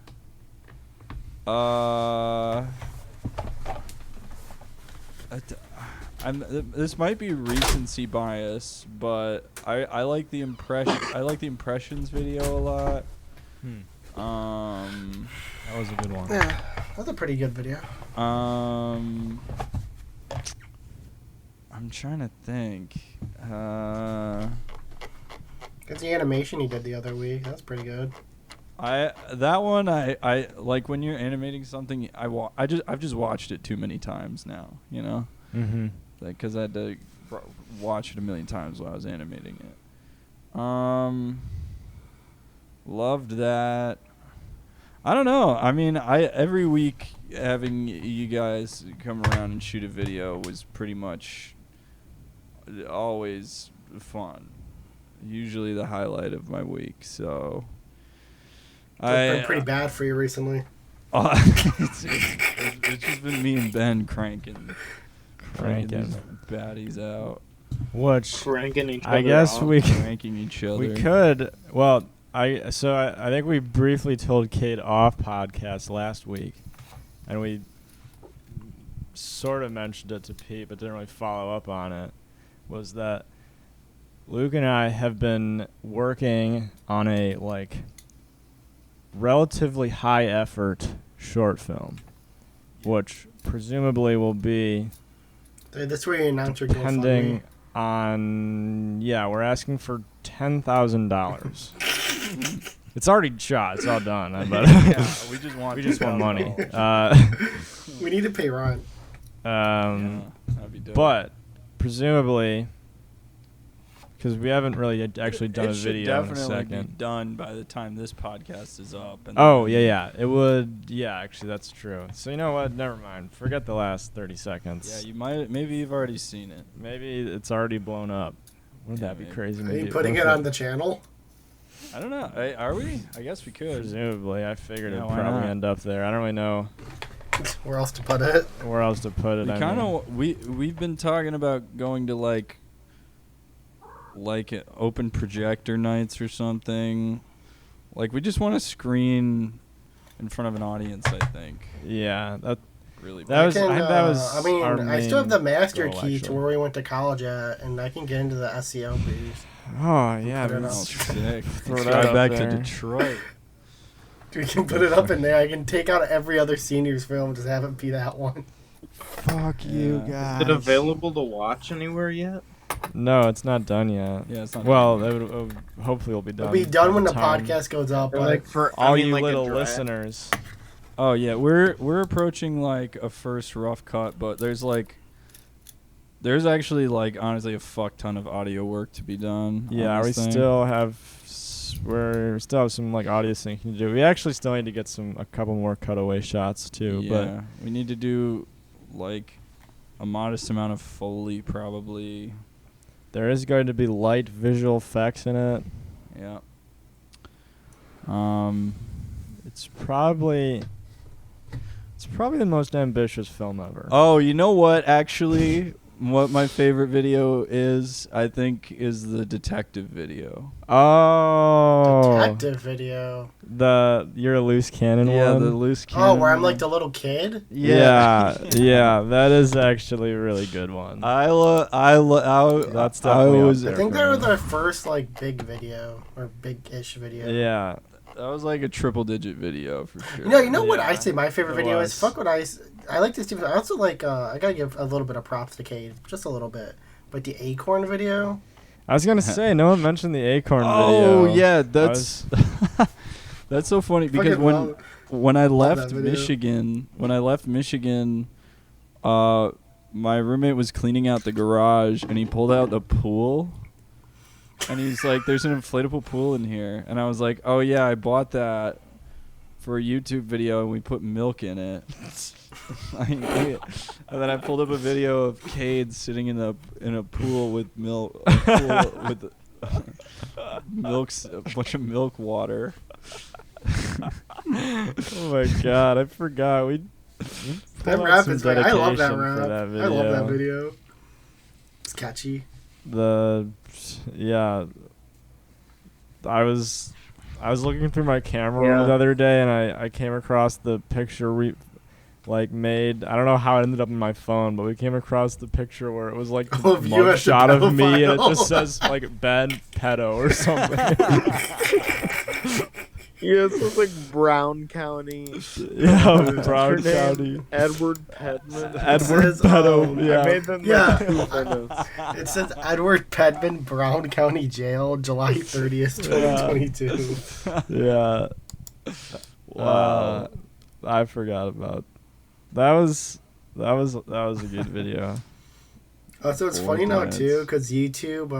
this might be recency bias, but I like the impressions video a lot. That was a good one. Yeah, that's a pretty good video. I'm trying to think. It's the animation he did the other week. That's pretty good. I like when you're animating something. I've just watched it too many times now. You know, because I had to watch it a million times while I was animating it. Loved that. I don't know. I mean, every week having you guys come around and shoot a video was pretty much always fun. Usually the highlight of my week. So It's been pretty bad for you recently. It's just been me and Ben cranking these baddies out. Which Cranking each other I guess out. Cranking each other. we could. Well, I think we briefly told Kate off podcast last week, and we sort of mentioned it to Pete, but didn't really follow up on it. Was that Luke and I have been working on a like relatively high effort short film, which presumably will be This way you announce your depending GoFundMe. on we're asking for $10,000. It's already shot. It's all done. But we just want money. We need to pay Ron. That'd be dope. But presumably, because we haven't really actually done a video in a second. It should definitely be done by the time this podcast is up. And it would. Yeah, actually, that's true. So you know what? Never mind. Forget the last 30 seconds. Yeah, maybe you've already seen it. Maybe it's already blown up. Wouldn't that be crazy? Are you putting it on the channel? I don't know. Are we? I guess we could. Presumably, I figured it'd why probably not? end up there. I don't really know Where else to put it? where else to put it. We kind of we've been talking about going to like open projector nights or something. Like we just want to screen in front of an audience. I think. Yeah, that Really. that was. I think that was. I mean, our I still have main the master goal, key to actually. where we went to college at, and I can get into the SEO booth. Oh yeah, Put it dude, up. Oh, sick. Throw Let's that drive up back there. to Detroit. We can put it up in there. I can take out every other seniors film, just have it be that one. Fuck you Yeah. guys. Is it available to watch anywhere yet? No, it's not done yet. Yeah, it's not. Well, it would, hopefully it'll be done. It'll be done when the time. podcast goes up. Or But like for All I mean, you like a little draft? listeners. Oh yeah, we're approaching like a first rough cut, but there's actually like honestly a fuck ton of audio work to be done. Yeah, on we this thing. still have still have some like audio syncing to do. We actually still need to get a couple more cutaway shots too. Yeah, we need to do like a modest amount of Foley probably. But there is going to be light visual effects in it. Yeah. It's probably the most ambitious film ever. Oh, you know what? Actually, what my favorite video is, I think, is the detective video. Oh, detective video. You're a loose cannon Yeah, one. the loose cannon. Oh, where I'm one. like the little kid? Yeah, yeah, that is actually a really good one. That's definitely up I there think for that me. was our first like big video or big-ish video. Yeah, That was like a triple-digit video for sure. You know what Yeah, I say my favorite it video was. is? Fuck what I like this. I also like. I gotta give a little bit of props to Cade, just a little bit. But the Acorn video. I was gonna say no one mentioned the Acorn video. Oh yeah, that's that's so funny because Fucking love when I left that video. Michigan, my roommate was cleaning out the garage and he pulled out the pool. And he's like, "There's an inflatable pool in here," and I was like, "Oh yeah, I bought that for a YouTube video, and we put milk in it." And then I pulled up a video of Cade sitting in a pool with milk, with milk's a bunch of milk water. Oh my god, I forgot. We That pulled out rap some is. I love that dedication for rap. that I love that video. video. It's catchy. I was looking through my camera Yeah. the other day and I came across the picture made. I don't know how it ended up in my phone, but we came across the picture where it was like the Of you as the mugshot of me and it pedophile. just says like Ben Pedo or something. Yeah, it looks like Brown County. Yeah, What's Brown her name? County. Edward Pedman. Edward says, Pedo. I Yeah. made them. Yeah. It says Edward Pedman, Brown County Jail, July 30th, 2022. Yeah. Wow. I forgot about that. Was a good video. So it's funny now too, because YouTube,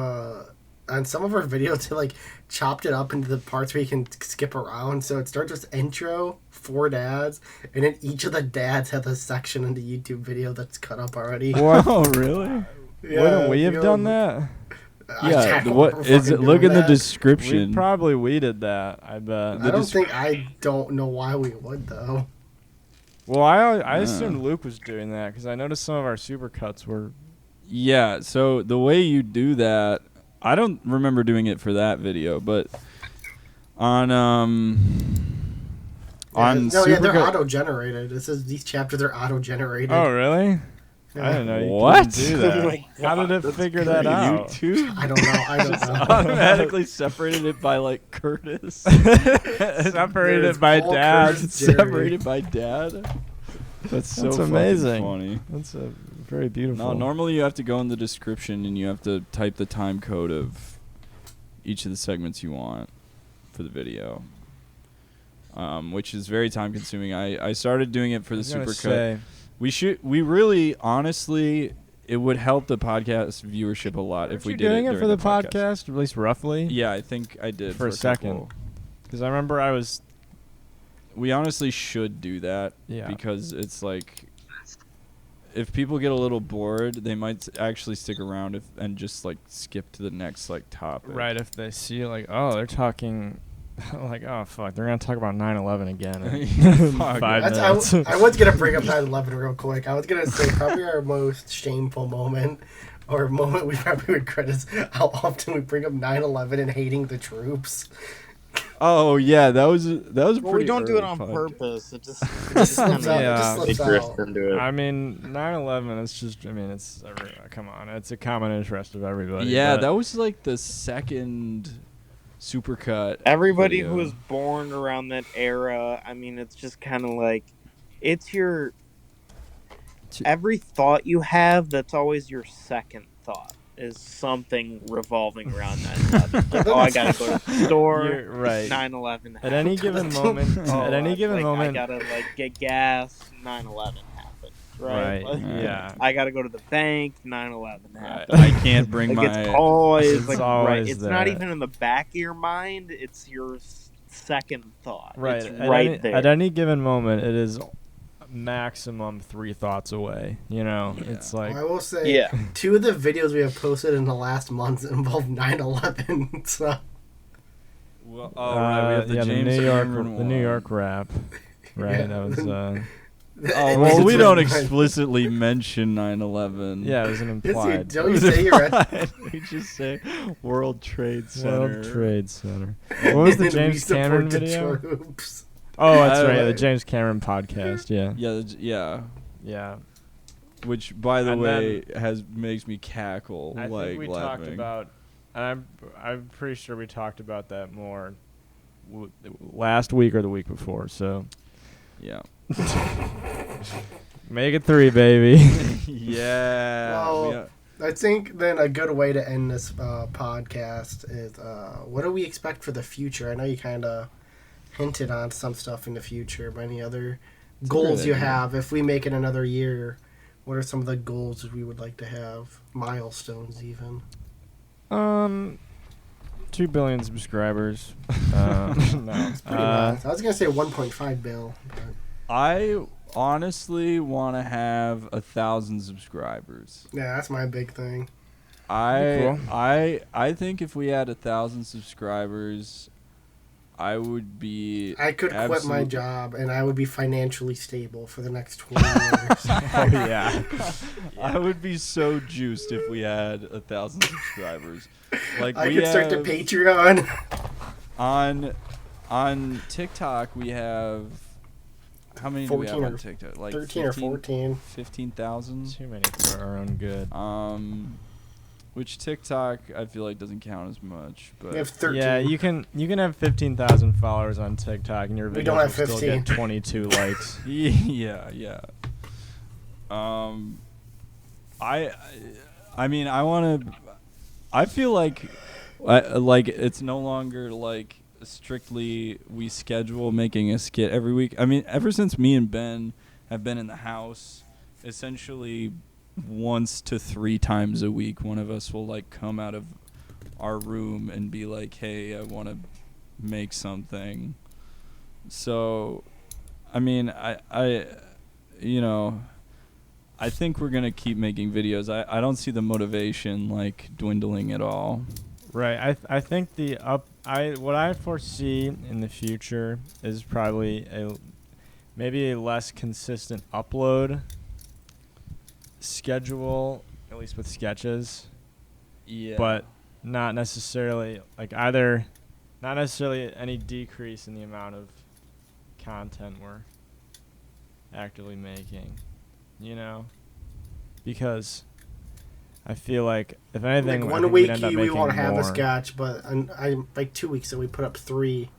on some of our videos, they like chopped it up into the parts where you can skip around. So it starts with intro, 4 dads, and then each of the dads have a section in the YouTube video that's cut up already. Oh really? Wouldn't we have you done know, that? Yeah. don't What remember is it? fucking Look doing in the that. description. We did that. I bet. I don't know why we would though. Well, I assumed Luke was doing that because I noticed some of our supercuts were. Yeah, so the way you do that, I don't remember doing it for that video, but on they're Supercut- auto generated. It says these chapters are auto generated. Oh, really? Yeah. I didn't know you What? could do that. Like, How did it figure that out? YouTube I don't know. I don't know. automatically separated it by like Curtis. Separated There's by Paul, dad. Curtis, Jerry. Separated by dad. That's so That's fucking amazing. funny. That's very beautiful. No, normally you have to go in the description and you have to type the time code of each of the segments you want for the video, which is very time consuming. I started doing it for the I was gonna supercut. say, We really, honestly, it would help the podcast viewership a lot if we did doing it it for during the podcast, at least roughly. Yeah, I think I did for a second. Because I remember I was. We honestly should do that. Yeah. Because it's like, if people get a little bored, they might actually stick around and just like skip to the next like topic. Right, if they see like, oh, they're talking, like, oh fuck, they're gonna talk about 9/11 again. In 5 minutes. I was gonna bring up 9/11 real quick. I was gonna say probably our most shameful moment, or moment we probably would credit, is how often we bring up 9/11 and hating the troops. Oh yeah, that was pretty. We don't do it on purpose. It just slips out. Into it. I mean, 9/11. It's just. I mean, it's. Come on, it's a common interest of everybody. Yeah, that was like the second supercut. Everybody video. who was born around that era. I mean, it's just kind of like, it's your. Every thought you have, that's always your second thought. Is something revolving around 9/11. Like, oh, I gotta go to the store. You're right. 9/11 at any given moment. At any given moment, I gotta get gas. 9/11 happened. Right. Like, yeah. I gotta go to the bank. 9/11 happened. I can't bring like, It's always it's right. It's there. not even in the back of your mind. It's your second thought. Right. It's there. At any given moment, it is maximum 3 thoughts away. You know, it's like. I will say, 2 of the videos we have posted in the last month involve 9/11. So. Well, right, we have the James the New York rap. Right. That was. Well, we don't explicitly mention 9/11. Yeah, it was an implied. Don't you say you're right? We just say World Trade Center. World Trade Center. What was the James Cameron video? Troops. Oh, that's right. The James Cameron podcast. Yeah. Yeah. Which, by the way, makes me cackle. I think we laughing. talked about, and I'm pretty sure we talked about that more last week or the week before. So. Yeah. Make it 3, baby. Yeah. Well, I think then a good way to end this podcast is what do we expect for the future? I know you kind of hinted on some stuff in the future, but any other goals you have? If we make it another year, what are some of the goals we would like to have? Milestones, even. 2 billion subscribers. No. That's pretty nice. I was gonna say 1.5 bill. But. I honestly want to have 1,000 subscribers. Yeah, that's my big thing. I think if we had 1,000 subscribers, I would be. I could quit my job and I would be financially stable for the next 20 years. Yeah. I would be so juiced if we had 1,000 subscribers. Like I could start the Patreon. On TikTok we have. How many do we have on TikTok? Like 13 or 14. 15,000? Too many for our own good. Which TikTok I feel like doesn't count as much, but we have 13. Yeah, you can have 15,000 followers on TikTok and your videos will still get 22 likes. Yeah. I mean I want to. I feel like it's no longer like strictly we schedule making a skit every week. I mean, ever since me and Ben have been in the house, essentially once to 3 times a week, one of us will like come out of our room and be like, "Hey, I want to make something." So, I mean, I think we're gonna keep making videos. I don't see the motivation like dwindling at all. Right. I think what I foresee in the future is probably maybe a less consistent upload schedule, at least with sketches. Yeah. But not necessarily not necessarily any decrease in the amount of content we're actively making, you know? Because I feel like, if anything, like 1 week we won't have a sketch, but I like 2 weeks that we put up 3.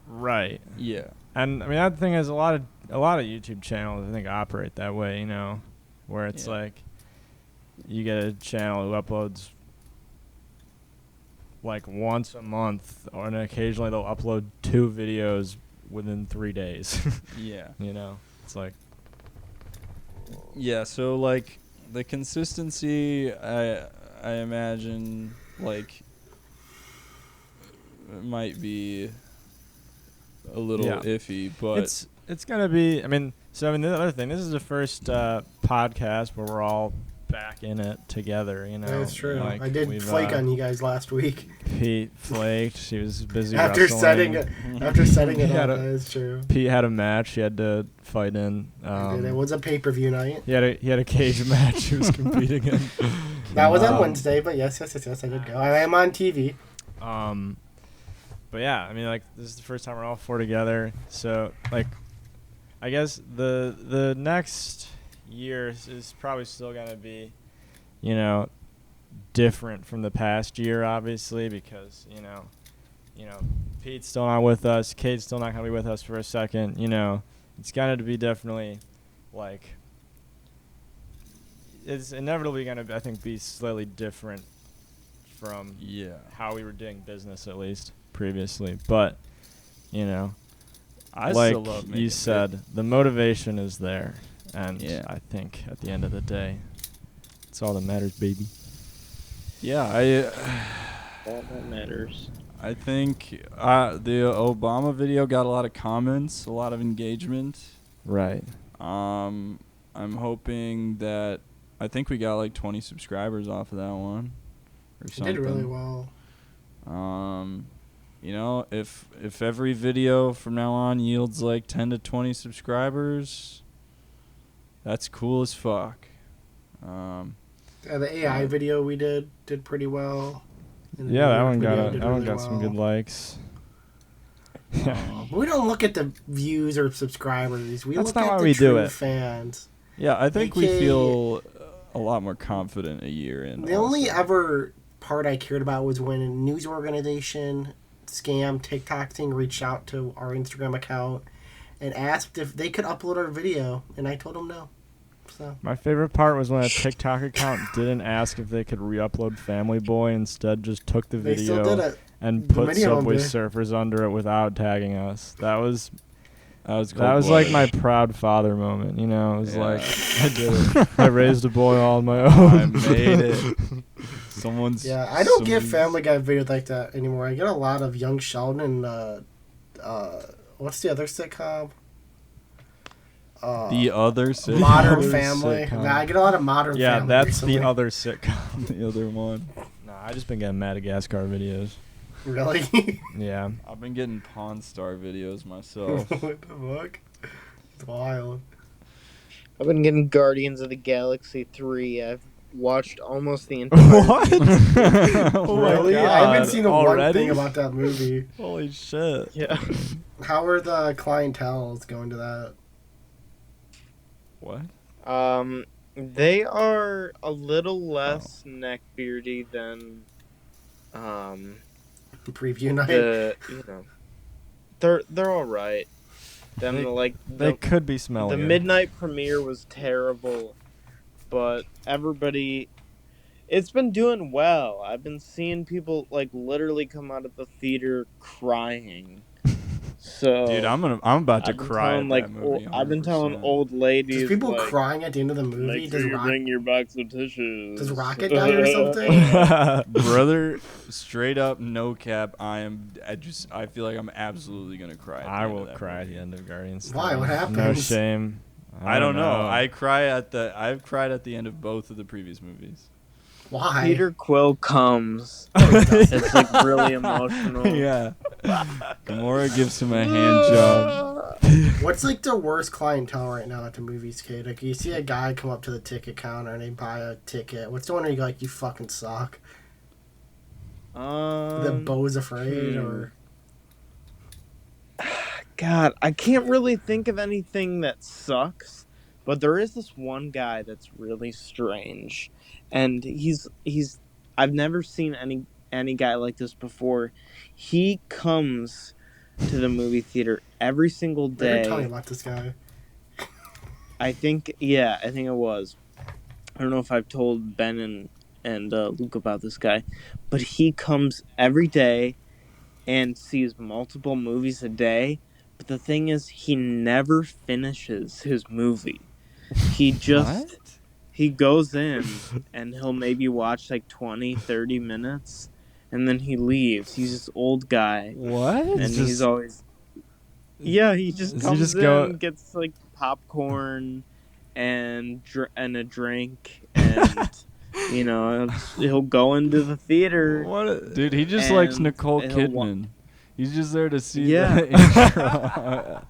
Right. Yeah. And I mean, that thing is a lot of YouTube channels I think operate that way, you know, where it's like you get a channel who uploads like once a month, and occasionally they'll upload 2 videos within 3 days. Yeah. You know, it's like Yeah, so like the consistency, I imagine like it might be a little iffy, but it's gonna be. I mean, the other thing. This is the first podcast where we're all back in it together. You know, that's true. Like, I did flake on you guys last week. Pete flaked. She was busy after wrestling. setting it up. That is true. Pete had a match he had to fight in. It was a pay-per-view night. He had a cage match he was competing in. That was on Wednesday, but yes, I did go. I am on TV. But yeah, I mean, like, this is the first time we're all four together. So, like, I guess the next year is probably still gonna be, you know, different from the past year, obviously, because you know, Pete's still not with us, Kate's still not gonna be with us for a second. You know, it's gonna be definitely, like, it's inevitably gonna, I think, be slightly different from how we were doing business, at least previously. But you know, like still love you said, the motivation is there, and I think at the end of the day, it's all that matters, baby. Yeah, all that matters. I think the Obama video got a lot of comments, a lot of engagement. Right. I'm hoping that I think we got like 20 subscribers off of that one or something. Did really well. You know, if every video from now on yields like 10 to 20 subscribers, that's cool as fuck. The AI video we did pretty well. Yeah, that one got some good likes. We don't look at the views or subscribers. We look at the true fans. Yeah, I think we feel a lot more confident a year in. The only ever part I cared about was when a news organization scam TikTok thing reached out to our Instagram account and asked if they could upload our video, and I told them no. So my favorite part was when a TikTok account didn't ask if they could re-upload Family Boy, instead just took the video and put Subway Surfers under it without tagging us. That was like my proud father moment, you know. It was like, I did it. I raised a boy all on my own. I made it. I don't get Family Guy videos like that anymore. I get a lot of Young Sheldon and what's the other sitcom? The other sitcom. Modern Family. Nah, I get a lot of Modern Family. Yeah, that's recently. The other sitcom. The other one. Nah, I just been getting Madagascar videos. Really? Yeah. I've been getting Pawn Star videos myself. What the fuck? It's wild. I've been getting Guardians of the Galaxy 3. I've watched almost the entire What? Really? I haven't seen one thing about that movie. Holy shit. Yeah. How are the clientels going to that? What? They are a little less neckbeardy than preview night. They're all right. They could be smelly. The midnight premiere was terrible, but everybody, it's been doing well. I've been seeing people like literally come out of the theater crying. So, dude, I'm about to cry at that movie. I've been telling old ladies. There's people crying at the end of the movie. Make sure you bring your box of tissues. Does Rocket die or something? Brother, straight up, no cap. I feel like I'm absolutely gonna cry. I will cry at the end of Guardians. Why? What happens? No shame. I don't know. I've cried at the end of both of the previous movies. Why? Peter Quill comes. It's like really emotional. Yeah. Gamora gives him a hand job. What's like the worst clientele right now at the movies, kid? Like you see a guy come up to the ticket counter and they buy a ticket. What's the one where you go like, you fucking suck? The Beau's Afraid or... God, I can't really think of anything that sucks, but there is this one guy that's really strange. And he's I've never seen any guy like this before. He comes to the movie theater every single day. Tell me about this guy. I think it was. I don't know if I've told Ben and Luke about this guy, but he comes every day and sees multiple movies a day. But the thing is, he never finishes his movie. He just What? he goes in and he'll maybe watch like 20, 30 minutes and then he leaves. He's this old guy What? and It's he's just always he just does he comes just in, go? gets like popcorn and a drink and he'll go into the theater Dude, he just likes and Nicole he'll Kidman. He's just there to see Yeah. the intro.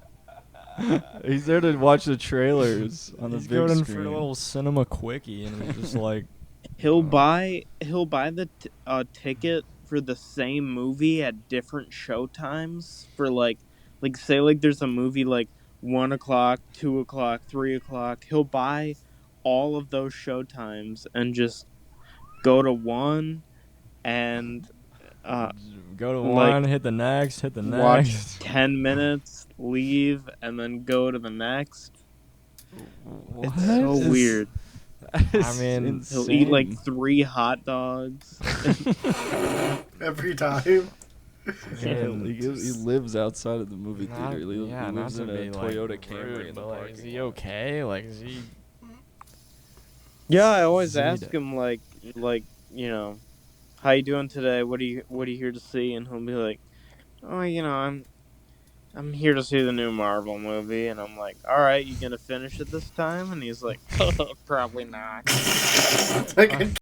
He's there to watch the trailers on the He's big going in screen. for a little cinema quickie, and he's just like, He'll buy the ticket for the same movie at different show times for like say like there's a movie like 1 o'clock, 2 o'clock, 3 o'clock. He'll buy all of those show times and just go to one and go to like one, hit the next, watch 10 minutes, leave, and then go to the next. What? It's so is- weird. I mean, He'll eat like insane. 3 hot dogs. Every time. Yeah, he lives outside of the movie Not- theater. He yeah, not lives to in a be, like, Toyota Camry rude, in the but, like, parking is he lot. okay? Like, is he? Yeah, I always Zeta. ask him like how you doing today? What are you here to see? And he'll be like, oh, I'm here to see the new Marvel movie. And I'm like, all right, you gonna finish it this time? And he's like, probably not. Like a